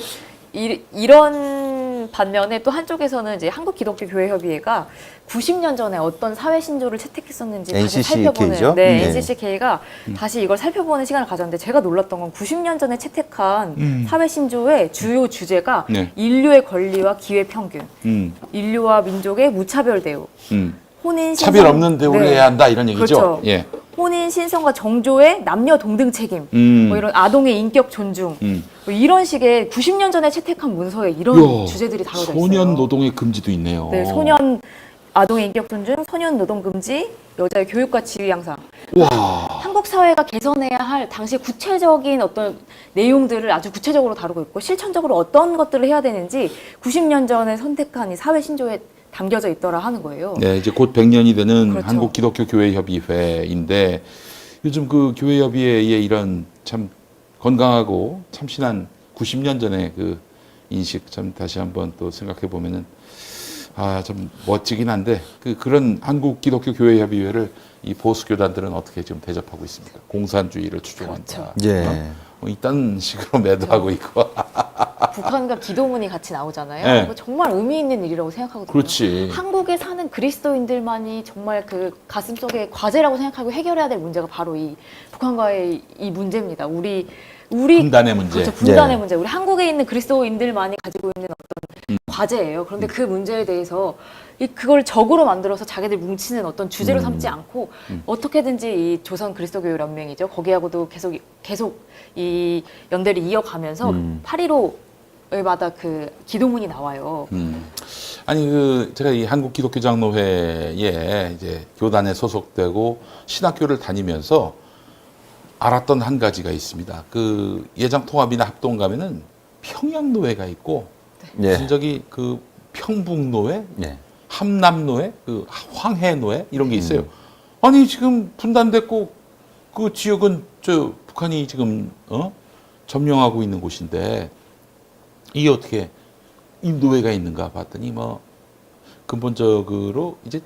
이런 반면에 또 한쪽에서는 이제 한국기독교교회협의회가 90년 전에 어떤 사회 신조를 채택했었는지 다시 NCCK죠? 살펴보는 네. NCCK가 다시 이걸 살펴보는 시간을 가졌는데 제가 놀랐던 건 90년 전에 채택한 사회 신조의 주요 주제가 네. 인류의 권리와 기회 평균, 인류와 민족의 무차별 대우, 혼인 신성, 차별 없는 대우를 네. 해야 한다 이런 얘기죠. 그렇죠. 예. 혼인 신성과 정조의 남녀 동등 책임, 뭐 이런 아동의 인격 존중, 뭐 이런 식의 90년 전에 채택한 문서에 이런 주제들이 다뤄져 있어요. 소년 노동의 금지도 있네요. 네, 소년 아동의 인격 존중, 소년 노동 금지, 여자의 교육과 지위 양상. 와. 한국 사회가 개선해야 할 당시 구체적인 어떤 내용들을 아주 구체적으로 다루고 있고 실천적으로 어떤 것들을 해야 되는지 90년 전에 선택한 이 사회 신조에 담겨져 있더라 하는 거예요. 네, 이제 곧 100년이 되는 그렇죠. 한국 기독교 교회 협의회인데 요즘 그 교회 협의회의 이런 참 건강하고 참신한 90년 전의 그 인식 참 다시 한번 또 생각해 보면은 좀 멋지긴 한데 그런 한국 기독교 교회 협의회를 이 보수 교단들은 어떻게 지금 대접하고 있습니까? 공산주의를 추종한다. 그렇죠. 예. 뭐 이딴 식으로 매도하고 있고. 북한과 기도문이 같이 나오잖아요. 네. 그거 정말 의미 있는 일이라고 생각하거든요. 그렇지. 한국에 사는 그리스도인들만이 정말 그 가슴속에 과제라고 생각하고 해결해야 될 문제가 바로 이 북한과의 이 문제입니다. 우리 분단의 문제. 그렇죠. 분단의 예. 문제. 우리 한국에 있는 그리스도인들만이 가지고 있는 어떤 과제예요. 그런데 그 문제에 대해서 그걸 적으로 만들어서 자기들 뭉치는 어떤 주제로 삼지 않고 어떻게든지 이 조선 그리스도교 연맹이죠. 거기하고도 계속 이 연대를 이어가면서 8.15마다 그 기도문이 나와요. 아니 제가 이 한국 기독교 장로회에 이제 교단에 소속되고 신학교를 다니면서 알았던 한 가지가 있습니다. 그 예장 통합이나 합동 가면은 평양노회가 있고 예. 무슨 저기 그 평북노회, 예. 함남노회, 그 황해노회 이런 게 있어요. 아니 지금 분단됐고 그 지역은 저 북한이 지금 점령하고 있는 곳인데 이게 어떻게 이 노회가 있는가 봤더니 뭐 근본적으로 이제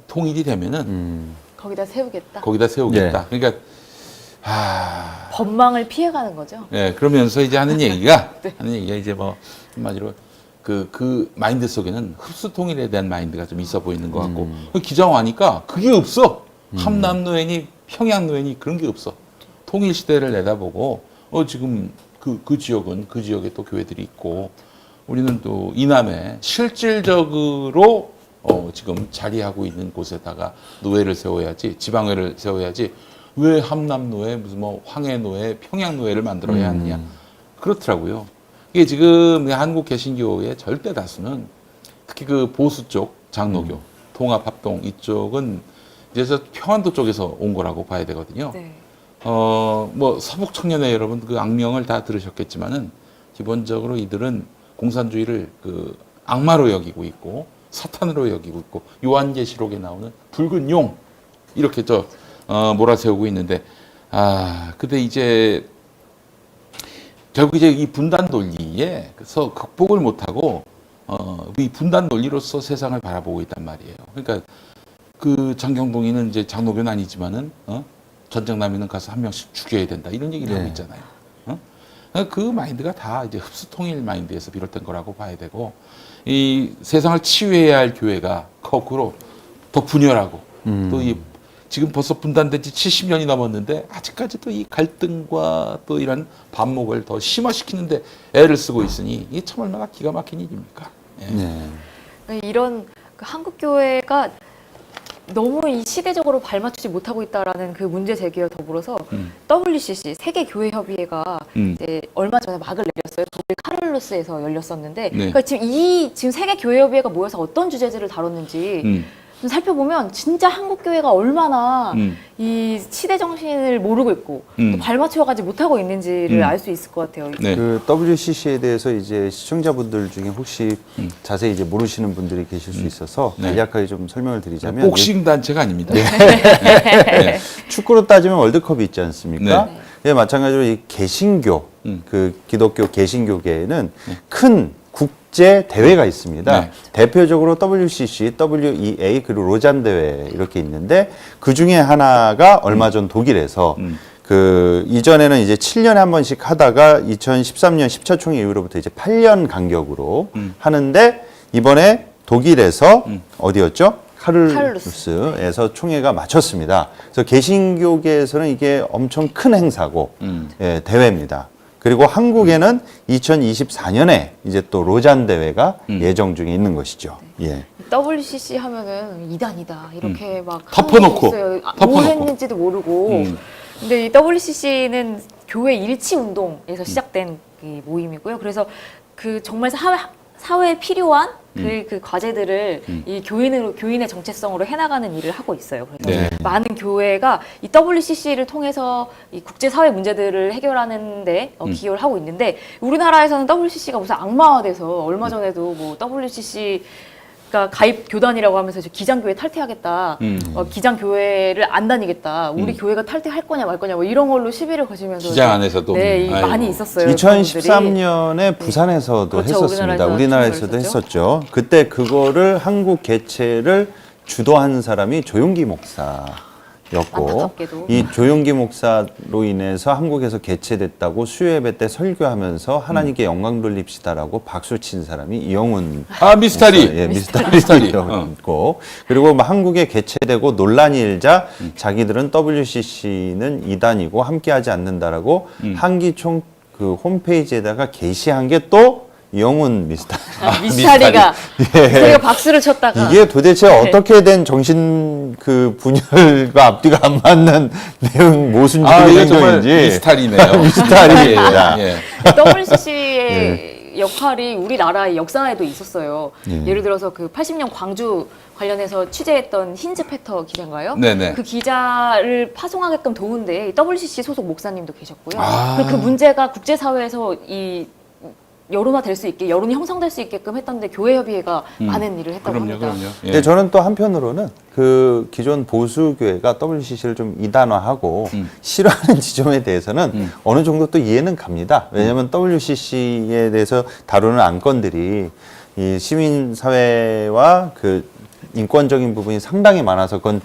통일이 되면은 거기다 세우겠다. 거기다 세우겠다. 네. 그러니까 법망을 피해가는 거죠. 네, 그러면서 이제 하는 얘기가 네. 이제 뭐 한마디로 그 마인드 속에는 흡수 통일에 대한 마인드가 좀 있어 보이는 것 같고 기장 와니까 그게 없어. 함남노회니 평양노회니 그런 게 없어. 통일 시대를 내다보고 지금 그 지역은 그 지역에 또 교회들이 있고 우리는 또 이남에 실질적으로 지금 자리하고 있는 곳에다가 노회를 세워야지 지방회를 세워야지 왜 함남노회 무슨 뭐 황해노회 평양노회를 만들어야 하느냐 그렇더라고요. 이게 지금 한국 개신교의 절대 다수는 특히 그 보수 쪽 장로교 통합 합동 이쪽은 이제 평안도 쪽에서 온 거라고 봐야 되거든요. 네. 뭐 서북 청년회 여러분 그 악명을 다 들으셨겠지만은 기본적으로 이들은 공산주의를 그 악마로 여기고 있고 사탄으로 여기고 있고 요한계시록에 나오는 붉은 용 이렇게 몰아세우고 있는데 근데 이제 결국 이제 이 분단 논리에 그래서 극복을 못하고 이 분단 논리로서 세상을 바라보고 있단 말이에요. 그러니까 그 장경동이는 이제 장로교는 아니지만은 전쟁 나면은 가서 한 명씩 죽여야 된다 이런 얘기를 하고 있잖아요. 그 마인드가 다 이제 흡수 통일 마인드에서 비롯된 거라고 봐야 되고 이 세상을 치유해야 할 교회가 거꾸로 더 분열하고 또 이 지금 벌써 분단된 지 70년이 넘었는데 아직까지도 이 갈등과 또 이런 반목을 더 심화시키는데 애를 쓰고 있으니 이게 참 얼마나 기가 막힌 일입니까? 예. 네. 이런 그 한국 교회가 너무 이 시대적으로 발맞추지 못하고 있다라는 그 문제 제기와 더불어서 WCC 세계교회협의회가 이제 얼마 전에 막을 내렸어요. 독일 카를루스에서 열렸었는데 네. 그러니까 지금 세계교회협의회가 모여서 어떤 주제들을 다뤘는지 좀 살펴보면 진짜 한국 교회가 얼마나 이 시대 정신을 모르고 있고 또 발맞춰가지 못하고 있는지를 알 수 있을 것 같아요. 네. 그 WCC에 대해서 이제 시청자분들 중에 혹시 자세히 이제 모르시는 분들이 계실 수 있어서 네. 간략하게 좀 설명을 드리자면 복싱 단체가 아닙니다. 축구로 따지면 월드컵이 있지 않습니까? 예, 마찬가지로 이 개신교, 그 기독교 개신교계에는 큰 국제 대회가 있습니다. 네. 대표적으로 WCC, WEA 그리고 로잔 대회 이렇게 있는데 그 중에 하나가 얼마 전 독일에서 그 이전에는 이제 7년에 한 번씩 하다가 2013년 10차 총회 이후로부터 이제 8년 간격으로 하는데 이번에 독일에서 어디였죠? 카를루스에서 총회가 마쳤습니다. 그래서 개신교계에서는 이게 엄청 큰 행사고 예, 대회입니다. 그리고 한국에는 2024년에 이제 또 로잔 대회가 예정 중에 있는 것이죠. 예. WCC 하면은 이단이다 이렇게 막 덮어놓고, 뭘 덮어놓고. 했는지도 모르고 근데 이 WCC는 교회 일치 운동에서 시작된 이 모임이고요. 그래서 그 정말 사회에 필요한 그 과제들을 이 교인의 정체성으로 해나가는 일을 하고 있어요. 그래서 네. 많은 교회가 이 WCC를 통해서 이 국제사회 문제들을 해결하는데 기여를 하고 있는데 우리나라에서는 WCC가 무슨 악마화돼서 얼마 전에도 뭐 WCC 가 가입 교단이라고 하면서 기장교회 탈퇴하겠다, 기장교회를 안 다니겠다, 우리 교회가 탈퇴할 거냐 말 거냐 뭐 이런 걸로 시비를 거시면서 기장 안에서도 네, 아이고. 많이 있었어요. 그런 분들이. 2013년에 부산에서도 그렇죠. 했었습니다. 우리나라에서 우리나라에서도 했었죠. 했었죠. 그때 그거를 한국 개최를 주도한 사람이 조용기 목사였고 안타깝게도. 이 조용기 목사로 인해서 한국에서 개최됐다고 수요예배 때 설교하면서 하나님께 영광 돌립시다라고 박수 친 사람이 이영훈 아, 미스터리. 목사, 예, 미스터리. 미스터리였고 그리고 막 한국에 개최되고 논란이 일자 자기들은 WCC는 이단이고 함께하지 않는다라고 한기총 그 홈페이지에다가 게시한 게 또 이영훈 미스터리가 예. 박수를 쳤다가 이게 도대체 어떻게 된 정신 그 분열과 앞뒤가 안 맞는 내용 모순적인 아, 이게 정말 행동인지 미스터리네요. 미스터리입니다. 예. WCC의 역할이 우리나라의 역사에도 있었어요. 예를 들어서 그 80년 광주 관련해서 취재했던 힌즈 패터 기자인가요? 네네. 그 기자를 파송하게끔 도운데 WCC 소속 목사님도 계셨고요. 아. 그리고 그 문제가 국제사회에서 이 여론화될 수 있게 여론이 형성될 수 있게끔 했던데 교회협의회가 많은 일을 했다고 그럼요, 합니다. 그럼요. 예. 근데 저는 또 한편으로는 그 기존 보수교회가 WCC를 좀 이단화하고 싫어하는 지점에 대해서는 어느 정도 또 이해는 갑니다. 왜냐하면 WCC에 대해서 다루는 안건들이 이 시민사회와 그 인권적인 부분이 상당히 많아서 그건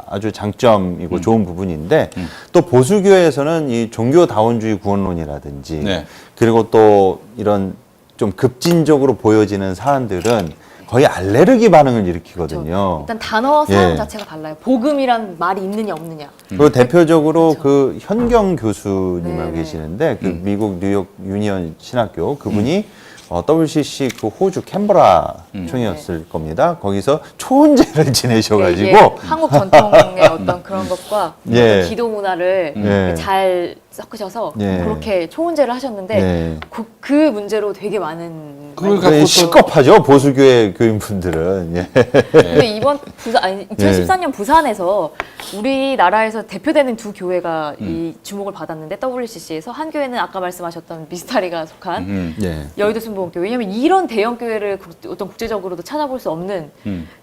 아주 장점이고 좋은 부분인데 또 보수교회에서는 이 종교다원주의 구원론이라든지 네. 그리고 또 이런 좀 급진적으로 보여지는 사안들은 거의 알레르기 반응을 일으키거든요. 일단 단어 사용 예. 자체가 달라요. 복음이란 말이 있느냐 없느냐. 그리고 대표적으로 그 현경 교수님하고 네네. 계시는데 그 미국 뉴욕 유니언 신학교 그분이 WCC 그 호주 캔버라 총회였을 겁니다. 거기서 초혼제를 지내셔가지고 이게 한국 전통의 어떤 그런 것과 예. 어떤 기도 문화를 예. 잘 섞으셔서 예. 그렇게 초혼제를 하셨는데 예. 그 문제로 되게 많은 그걸 많이 갖고 또- 시겁하죠 보수교회 교인분들은. 예. 근데 이번 2014년 부산에서 우리나라에서 대표되는 두 교회가 이 주목을 받았는데 WCC에서 한 교회는 아까 말씀하셨던 미스터리가 속한 예. 여의도 순복음교회. 왜냐면 이런 대형 교회를 어떤 국제적으로도 찾아볼 수 없는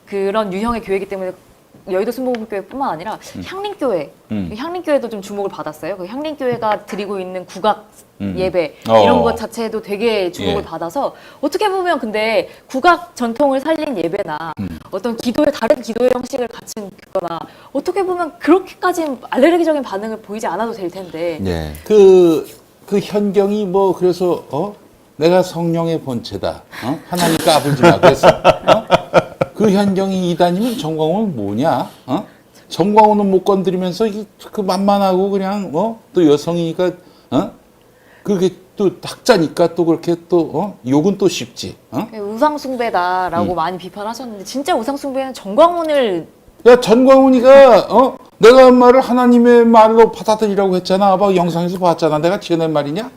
그런 유형의 교회이기 때문에 여의도 순복음교회뿐만 아니라 향림교회, 향림교회도 좀 주목을 받았어요. 그 향림교회가 드리고 있는 국악 예배 이런 것 자체도 되게 주목을 예. 받아서 어떻게 보면 근데 국악 전통을 살린 예배나 어떤 기도의 다른 기도의 형식을 갖춘 그거나 어떻게 보면 그렇게까지 알레르기적인 반응을 보이지 않아도 될 텐데 예. 그 현경이 뭐 그래서 내가 성령의 본체다. 하나님 까불지 마. 그래서 그 현경이 이단이면 정광훈은 뭐냐? 정광훈은 못 건드리면서 그 만만하고 그냥 또 여성이니까 그게 또 학자니까 또 그렇게 또 욕은 또 쉽지. 우상숭배다라고 많이 비판하셨는데 진짜 우상숭배는 정광훈을 야, 전광훈이가 내가 한 말을 하나님의 말로 받아들이라고 했잖아. 봐 영상에서 봤잖아. 내가 지어낸 말이냐?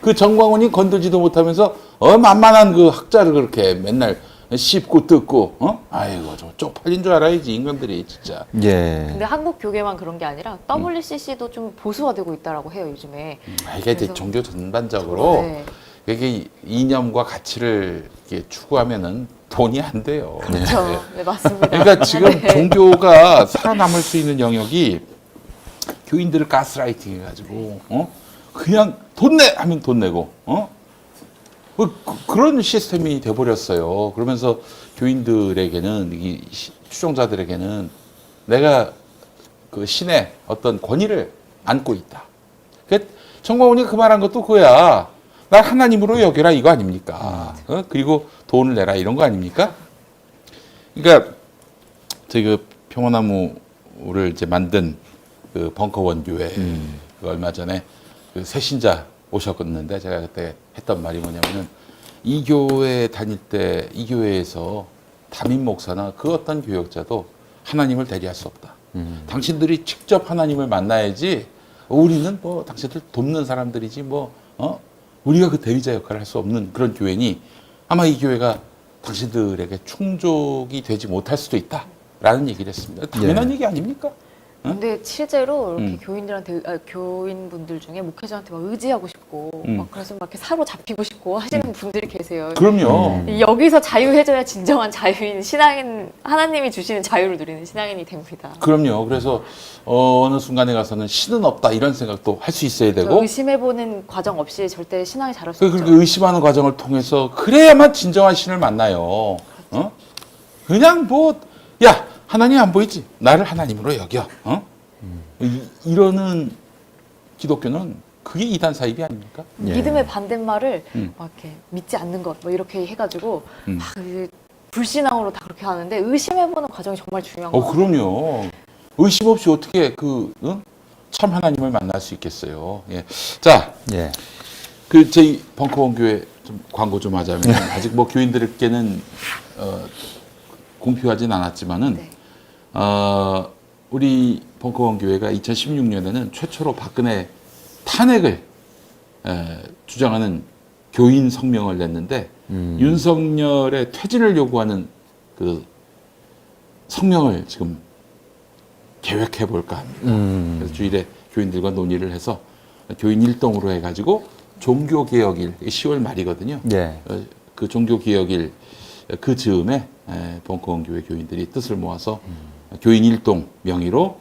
그 전광훈이 건들지도 못하면서 만만한 그 학자를 그렇게 맨날 씹고 뜯고 아이고 저 쪽팔린 줄 알아야지 인간들이 진짜. 예. 근데 한국 교계만 그런 게 아니라 WCC도 좀 보수화되고 있다라고 해요 요즘에. 이게 이제 그래서- 종교 전반적으로 네. 이게 이념과 가치를 이렇게 추구하면은 돈이 안 돼요. 그렇죠. 네, 맞습니다. 그러니까 지금 네. 종교가 살아남을 수 있는 영역이 교인들을 가스라이팅 해가지고 그냥 돈 내 하면 돈 내고 그런 시스템이 돼버렸어요. 그러면서 교인들에게는 이 추종자들에게는 내가 그 신의 어떤 권위를 안고 있다. 정광훈이 그 말한 것도 그거야. 날 하나님으로 여겨라 이거 아닙니까? 그리고 돈을 내라 이런 거 아닙니까? 그러니까 저희 그 평화나무를 이제 만든 그 벙커원 교회 그 얼마 전에 그 새신자 오셨는데 제가 그때 했던 말이 뭐냐면은 이 교회 다닐 때 이 교회에서 담임 목사나 그 어떤 교역자도 하나님을 대리할 수 없다. 당신들이 직접 하나님을 만나야지 우리는 뭐 당신들 돕는 사람들이지 뭐 우리가 그 대리자 역할을 할 수 없는 그런 교회니 아마 이 교회가 당신들에게 충족이 되지 못할 수도 있다라는 얘기를 했습니다. 당연한 얘기 아닙니까? 근데 실제로 이렇게 교인분들 중에 목회자한테 막 의지하고 싶고 막 그래서 막 이렇게 사로잡히고 싶고 하시는 분들이 계세요. 그럼요. 여기서 자유해져야 진정한 자유인 신앙인 하나님이 주시는 자유를 누리는 신앙인이 됩니다. 그럼요. 그래서 어느 순간에 가서는 신은 없다 이런 생각도 할 수 있어야 되고 의심해보는 과정 없이 절대 신앙이 자랄 수 그렇게 없죠. 의심하는 과정을 통해서 그래야만 진정한 신을 만나요. 그냥 뭐 야 하나님 안 보이지? 나를 하나님으로 여겨. 이러는 기독교는 그게 이단 사입이 아닙니까? 믿음의 반대말을 막 이렇게 믿지 않는 것, 뭐 이렇게 해가지고 막 이제 불신앙으로 다 그렇게 하는데 의심해보는 과정이 정말 중요한 것 같아요. 그럼요. 의심 없이 어떻게 참 하나님을 만날 수 있겠어요. 예. 자, 예. 그 저희 벙커원 교회 좀 광고 좀 하자면 아직 뭐 교인들께는 공표하진 않았지만은 네. 우리 벙커원 교회가 2016년에는 최초로 박근혜 탄핵을 주장하는 교인 성명을 냈는데 윤석열의 퇴진을 요구하는 그 성명을 지금 계획해 볼까 합니다. 그래서 주일에 교인들과 논의를 해서 교인 일동으로 해가지고 종교개혁일 10월 말이거든요. 예. 그 종교개혁일 그 즈음에 벙커원 교회 교인들이 뜻을 모아서 교인 일동 명의로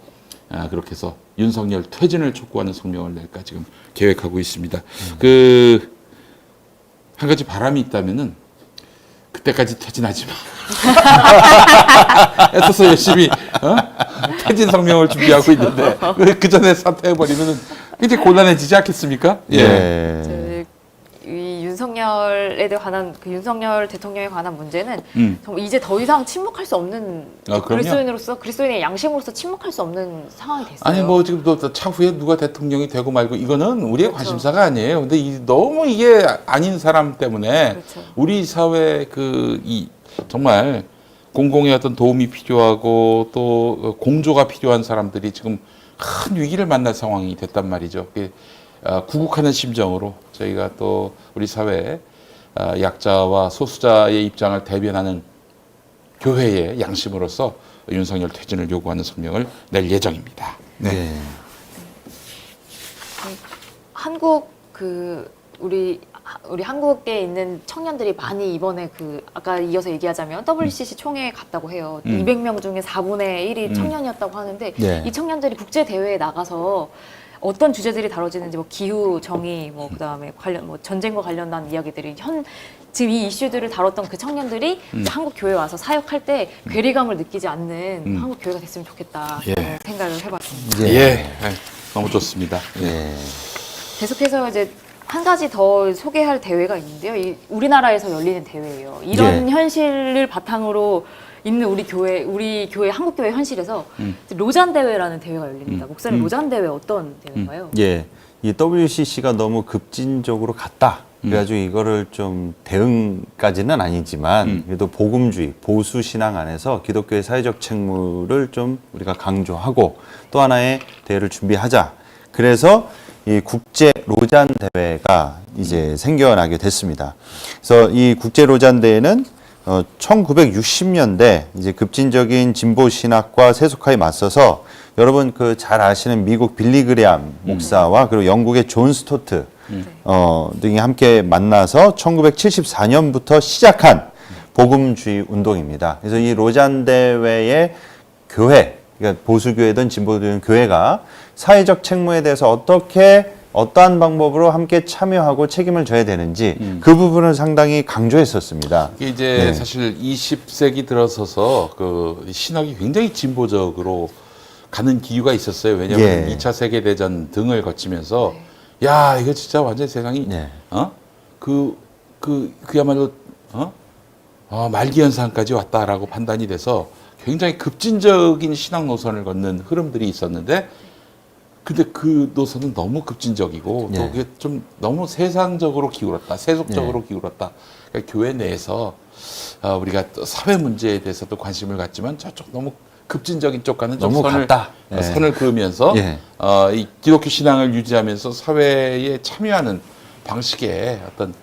그렇게 해서 윤석열 퇴진을 촉구하는 성명을 낼까 지금 계획하고 있습니다. 그 한 가지 바람이 있다면은 그때까지 퇴진하지 마. 애써서 열심히 퇴진 성명을 준비하고 있는데 그 전에 사퇴해버리면은 이제 곤란해지지 않겠습니까? 예. 이 윤석열에 관한 그 윤석열 대통령에 관한 문제는 정말 이제 더 이상 침묵할 수 없는 그리스도인으로서 그리스도인의 양심으로서 침묵할 수 없는 상황이 됐어요. 아니 뭐 지금 또 차후에 누가 대통령이 되고 말고 이거는 우리의 관심사가 아니에요. 근데 너무 이게 아닌 사람 때문에 그렇죠. 우리 사회 이 정말 공공의 어떤 도움이 필요하고 또 공조가 필요한 사람들이 지금 큰 위기를 만날 상황이 됐단 말이죠. 구국하는 심정으로 저희가 또 우리 사회 약자와 소수자의 입장을 대변하는 교회의 양심으로서 윤석열 퇴진을 요구하는 성명을 낼 예정입니다. 네. 한국 우리 한국에 있는 청년들이 많이 이번에 아까 이어서 얘기하자면 WCC 총회에 갔다고 해요. 200명 중에 4분의 1이 청년이었다고 하는데 이 청년들이 국제 대회에 나가서 어떤 주제들이 다뤄지는지 뭐 기후, 정의, 뭐 그다음에 전쟁과 관련된 이야기들이 지금 이 이슈들을 다뤘던 그 청년들이 한국 교회에 와서 사역할 때 괴리감을 느끼지 않는 한국 교회가 됐으면 좋겠다 생각을 해봤습니다. 너무 좋습니다. 계속해서 이제 한 가지 더 소개할 대회가 있는데요. 우리나라에서 열리는 대회예요. 이런 현실을 바탕으로 있는 우리 교회 한국 교회 현실에서 로잔 대회라는 대회가 열립니다. 목사님 로잔 대회 어떤 대회인가요? 예, 이 WCC가 너무 급진적으로 갔다. 그래가지고 이거를 좀 대응까지는 아니지만 그래도 복음주의, 보수 신앙 안에서 기독교의 사회적 책무를 좀 우리가 강조하고 또 하나의 대회를 준비하자. 그래서 이 국제 로잔 대회가 이제 생겨나게 됐습니다. 그래서 이 국제 로잔 대회는 1960년대 이제 급진적인 진보 신학과 세속화에 맞서서 여러분 그 잘 아시는 미국 빌리 그레암 목사와 그리고 영국의 존 스토트 등이 함께 만나서 1974년부터 시작한 복음주의 운동입니다. 그래서 이 로잔 대회의 교회, 그러니까 보수교회든 진보교회든 교회가 사회적 책무에 대해서 어떠한 방법으로 함께 참여하고 책임을 져야 되는지 그 부분을 상당히 강조했었습니다. 이게 이제 사실 20세기 들어서서 그 신학이 굉장히 진보적으로 가는 기류가 있었어요. 왜냐하면 2차 세계대전 등을 거치면서 야, 이거 진짜 완전히 세상이 그야말로 말기현상까지 왔다라고 판단이 돼서 굉장히 급진적인 신학 노선을 걷는 흐름들이 있었는데, 근데 그 노선은 너무 급진적이고 또 그게 좀 너무 세상적으로 기울었다, 세속적으로 기울었다. 그러니까 교회 내에서 우리가 또 사회 문제에 대해서도 관심을 갖지만 저쪽 너무 급진적인 쪽과는 좀 선을 그으면서 이 기독교 신앙을 유지하면서 사회에 참여하는 방식의 어떤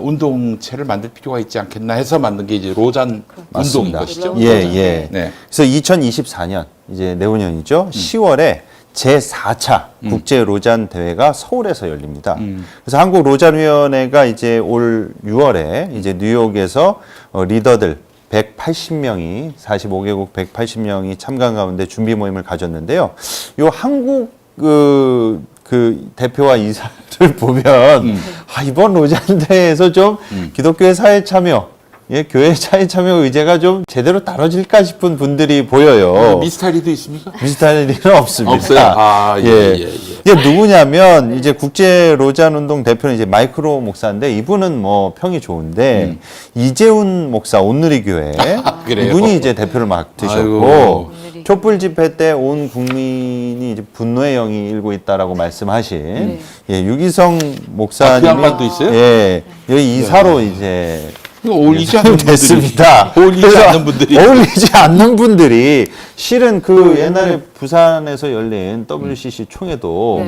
운동체를 만들 필요가 있지 않겠나 해서 만든 게 이제 로잔 운동인 것이죠. 네. 그래서 2024년 이제 내후년이죠. 10월에 제4차 국제 로잔 대회가 서울에서 열립니다. 그래서 한국 로잔 위원회가 이제 올 6월에 이제 뉴욕에서 리더들 180명이 45개국 180명이 참가한 가운데 준비 모임을 가졌는데요. 요 한국 그 대표와 이사를 보면 이번 로잔 대회에서 좀 기독교의 사회 참여, 교회 사회 참여 의제가 좀 제대로 다뤄질까 싶은 분들이 보여요. 미스터리도 있습니까? 미스터리는 없습니다. 없어요. 이게 누구냐면 이제 국제 로잔 운동 대표는 이제 마이크로 목사인데 이분은 뭐 평이 좋은데 이재훈 목사 온누리교회 이분이 이제 대표를 맡으셨고 촛불 집회 때 온 국민이 이제 분노의 영이 일고 있다라고 말씀하신 유기성 목사님이 그 양반도 있어요? 여기 이사로 이제 어울리지 않는 됐습니다. 어울리지 않는 분들이 실은 그 옛날에 부산에서 열린 WCC 총회도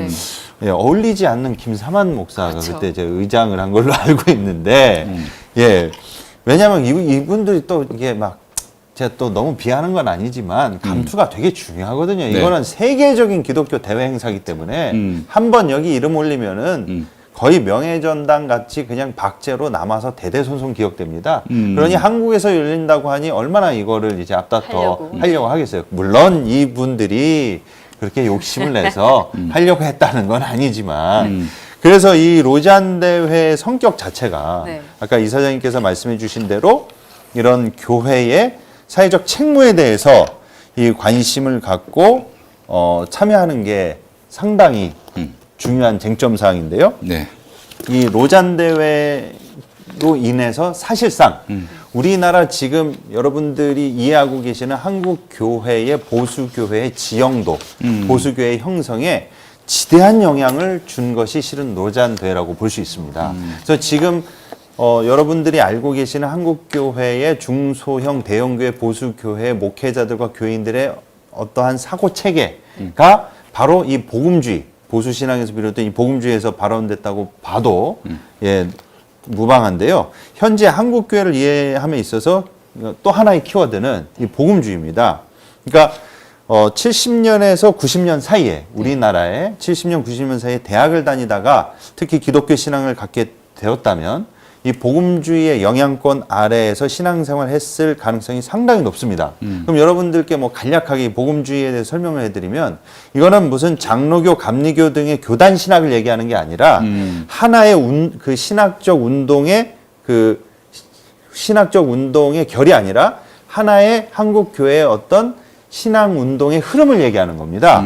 어울리지 않는 김사만 목사가 그때 이제 의장을 한 걸로 알고 있는데 왜냐하면 이분들이 또 이게 막 제가 또 너무 비하는 건 아니지만 감투가 되게 중요하거든요. 이거는 세계적인 기독교 대회 행사이기 때문에 한번 여기 이름 올리면은 거의 명예전당 같이 그냥 박제로 남아서 대대손손 기억됩니다. 그러니 한국에서 열린다고 하니 얼마나 이거를 이제 앞다퉈 하려고 하겠어요. 물론 이분들이 그렇게 욕심을 내서 하려고 했다는 건 아니지만 그래서 이 로잔 대회의 성격 자체가 아까 이사장님께서 말씀해 주신 대로 이런 교회의 사회적 책무에 대해서 이 관심을 갖고 참여하는 게 상당히 중요한 쟁점 사항인데요. 이 로잔 대회로 인해서 사실상 우리나라 지금 여러분들이 이해하고 계시는 한국 교회의 보수 교회의 지형도, 보수 교회의 형성에 지대한 영향을 준 것이 실은 로잔 대회라고 볼 수 있습니다. 그래서 지금 여러분들이 알고 계시는 한국 교회의 중소형 대형교회 보수 교회 목회자들과 교인들의 어떠한 사고 체계가 바로 이 복음주의 보수 신앙에서 비롯된 이 복음주의에서 발원됐다고 봐도 무방한데요. 현재 한국 교회를 이해함에 있어서 또 하나의 키워드는 이 복음주의입니다. 그러니까 70년에서 90년 사이에 우리나라에 70년, 90년 사이에 대학을 다니다가 특히 기독교 신앙을 갖게 되었다면 이 복음주의의 영향권 아래에서 신앙생활을 했을 가능성이 상당히 높습니다. 그럼 여러분들께 뭐 간략하게 복음주의에 대해서 설명을 해드리면 이거는 무슨 장로교, 감리교 등의 교단 신학을 얘기하는 게 아니라 하나의 그 신학적 운동의 결이 아니라 하나의 한국 교회의 어떤 신앙 운동의 흐름을 얘기하는 겁니다.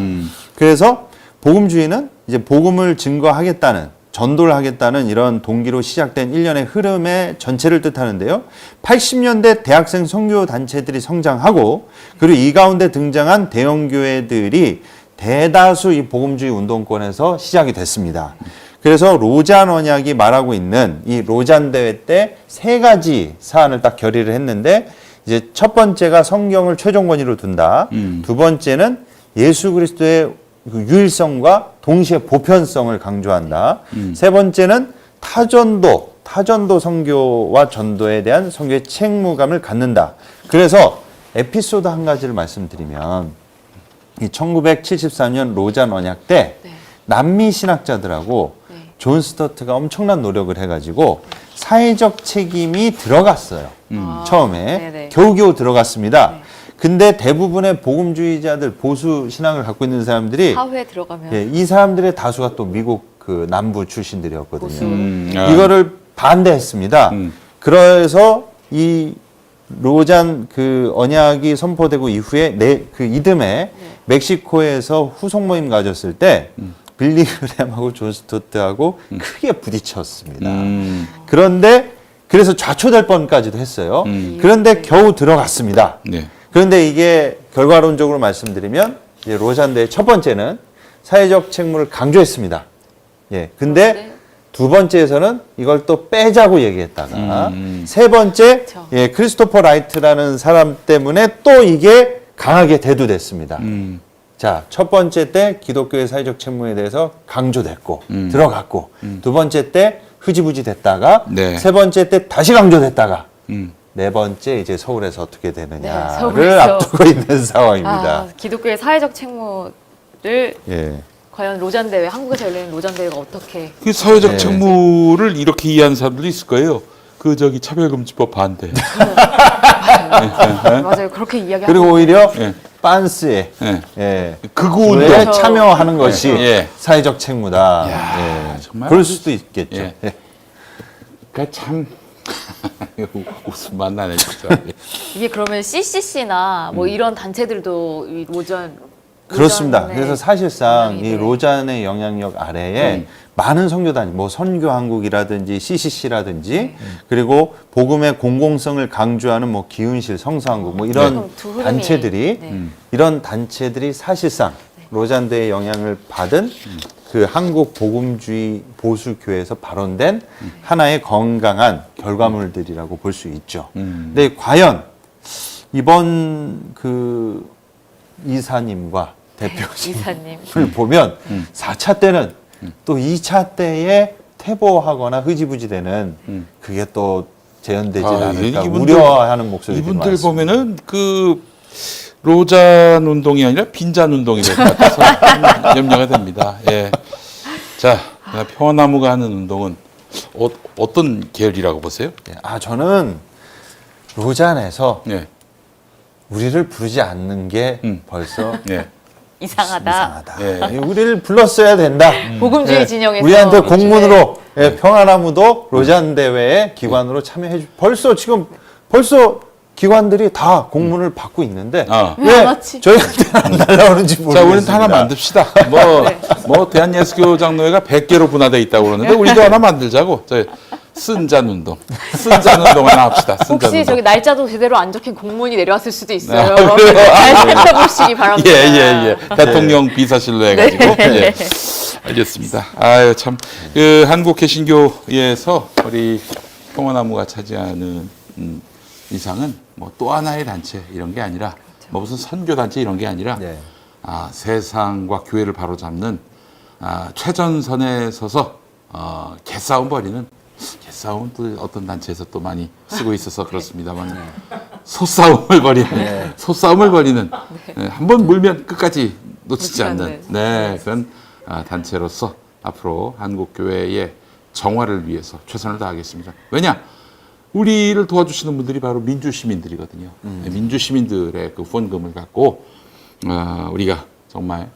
그래서 복음주의는 이제 복음을 증거하겠다는 전도를 하겠다는 이런 동기로 시작된 일련의 흐름의 전체를 뜻하는데요. 80년대 대학생 선교 단체들이 성장하고 그리고 이 가운데 등장한 대형교회들이 대다수 이 복음주의 운동권에서 시작이 됐습니다. 그래서 로잔 언약이 말하고 있는 이 로잔 대회 때 세 가지 사안을 딱 결의를 했는데 이제 첫 번째가 성경을 최종 권위로 둔다. 두 번째는 예수 그리스도의 그 유일성과 동시에 보편성을 강조한다. 세 번째는 타전도, 타전도 선교와 전도에 대한 선교의 책무감을 갖는다. 그래서 에피소드 한 가지를 말씀드리면 이 1974년 로잔 언약 때 네. 남미 신학자들하고 네. 존 스터트가 엄청난 노력을 해가지고 사회적 책임이 들어갔어요. 처음에 네네. 겨우겨우 들어갔습니다. 근데 대부분의 복음주의자들 보수 신앙을 갖고 있는 사람들이 사회에 들어가면 예, 이 사람들의 다수가 또 미국 그 남부 출신들이었거든요. 보수. 이거를 반대했습니다. 그래서 이 로잔 그 언약이 선포되고 이후에 그 이듬해 멕시코에서 후속 모임 가졌을 때 빌리 그램하고 존 스토트하고 크게 부딪혔습니다. 그런데 그래서 좌초될 뻔까지도 했어요. 그런데 겨우 들어갔습니다. 네. 그런데 이게 결과론적으로 말씀드리면 이제 로잔대의 첫 번째는 사회적 책무를 강조했습니다. 예. 근데 두 번째에서는 이걸 또 빼자고 얘기했다가 세 번째 그쵸. 예, 크리스토퍼 라이트라는 사람 때문에 또 이게 강하게 대두됐습니다. 자, 첫 번째 때 기독교의 사회적 책무에 대해서 강조됐고 들어갔고 두 번째 때 흐지부지 됐다가 네. 세 번째 때 다시 강조됐다가 네 번째 이제 서울에서 어떻게 네, 되느냐를 서울에서. 앞두고 있는 상황입니다. 기독교의 사회적 책무를 예. 과연 로잔 대회, 한국에서 열리는 로잔 대회가 어떻게 그 사회적 네. 책무를 이렇게 이해하는 사람들도 있을 거예요. 그 저기 차별금지법 반대. 맞아요. 그렇게 이야기하고 그리고 오히려 예. 빤스에 예. 예. 극우 에 운동. 참여하는 것이 예. 사회적 책무다. 야, 예. 정말 그럴 수도 있겠죠. 예. 예. 그러니까 참 웃음만 나네 진짜. 이게 그러면 CCC나 뭐 이런 단체들도 이 그렇습니다. 로잔의 그래서 사실상 이 영향이 로잔의 영향력 아래에 많은 선교단체, 뭐 선교한국이라든지 CCC라든지 그리고 복음의 공공성을 강조하는 뭐 기운실, 성서한국 뭐 이런 그럼 두 흐름이, 단체들이 네. 이런 단체들이 사실상 로잔대의 영향을 받은 그 한국 복음주의 보수교회에서 발원된 하나의 건강한 결과물들이라고 볼 수 있죠. 근데 과연 이번 그 이사님과 대표님을 이사님. 보면 4차 때는 또 2차 때에 퇴보하거나 흐지부지 되는 그게 또 재현되지 않을까 우려하는 목소리들이 이분들 많습니다. 보면은 그 로잔 운동이 아니라 빈잔 운동이 될 것 같아서 염려가 됩니다. 예. 자, 평화나무가 하는 운동은 어떤 계열이라고 보세요? 아, 저는 로잔에서 예. 우리를 부르지 않는 게 벌써 예. 이상하다. 이상하다. 우리를 불렀어야 된다. 복음주의 진영에서 우리한테 공문으로 평화나무도 로잔 대회의 기관으로 참여해 벌써 기관들이 다 공문을 받고 있는데 왜 안 왜 왔지? 저희한테는 안 날라오는지 자, 모르겠습니다. 우리는 하나 만듭시다. 뭐 대한예수교 장로회가 100개로 분화돼 있다고 그러는데 우리도 하나 만들자고. 저 쓴잔 운동. 쓴잔 운동 하나 합시다. 쓴잔 혹시 운동. 저기 날짜도 제대로 안 적힌 공문이 내려왔을 수도 있어요. 그래요? 잘 살펴보시기 바랍니다. 예. 대통령 비서실로 해가지고. 예. 알겠습니다. 아유, 참. 그, 한국 개신교에서 우리 평화나무가 차지하는 이상은 뭐 또 하나의 단체 이런 게 아니라 뭐 무슨 선교단체 이런 게 아니라 네. 세상과 교회를 바로잡는 최전선에 서서 개싸움 벌이는 개싸움은 또 어떤 단체에서 또 많이 쓰고 있어서 그렇습니다만 소싸움을 벌이는 한번 물면 끝까지 놓치지 않는 그런 단체로서 앞으로 한국 교회의 정화를 위해서 최선을 다하겠습니다. 왜냐? 우리를 도와주시는 분들이 바로 민주시민들이거든요. 민주시민들의 그 후원금을 갖고 우리가 정말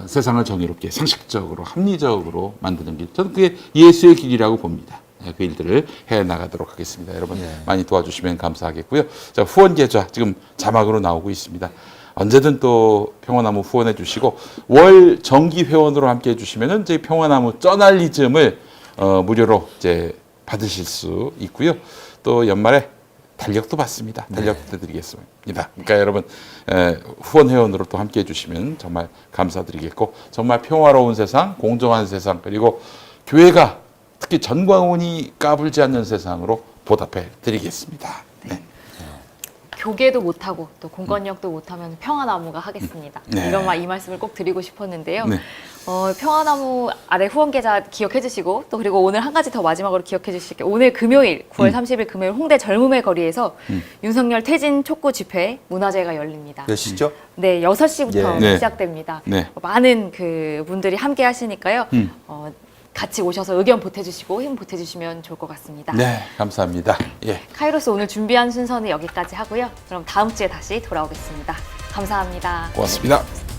세상을 정의롭게 상식적으로 합리적으로 만드는 길, 저는 그게 예수의 길이라고 봅니다. 그 일들을 해나가도록 하겠습니다. 여러분 많이 도와주시면 감사하겠고요. 자, 후원 계좌 지금 자막으로 나오고 있습니다. 언제든 또 평화나무 후원해 주시고 월 정기 회원으로 함께 해주시면은 저희 평화나무 저널리즘을 무료로 이제 받으실 수 있고요. 또 연말에 달력도 받습니다. 달력도 드리겠습니다. 그러니까 여러분 후원 회원으로 또 함께 해주시면 정말 감사드리겠고 정말 평화로운 세상, 공정한 세상 그리고 교회가 특히 전광훈이 까불지 않는 세상으로 보답해 드리겠습니다. 네. 교계도 못하고 또 공권력도 못하면 평화나무가 하겠습니다. 네. 이 말씀을 꼭 드리고 싶었는데요. 네. 평화나무 아래 후원 계좌 기억해 주시고 또 그리고 오늘 한 가지 더 마지막으로 기억해 주실 게 오늘 금요일 9월 30일 금요일 홍대 젊음의 거리에서 윤석열 퇴진 촉구 집회 문화제가 열립니다. 몇 시죠? 네, 6시부터 네. 시작됩니다. 네. 많은 그 분들이 함께 하시니까요. 같이 오셔서 의견 보태주시고 힘 보태주시면 좋을 것 같습니다. 네, 감사합니다. 예. 카이로스 오늘 준비한 순서는 여기까지 하고요. 그럼 다음 주에 다시 돌아오겠습니다. 감사합니다. 고맙습니다.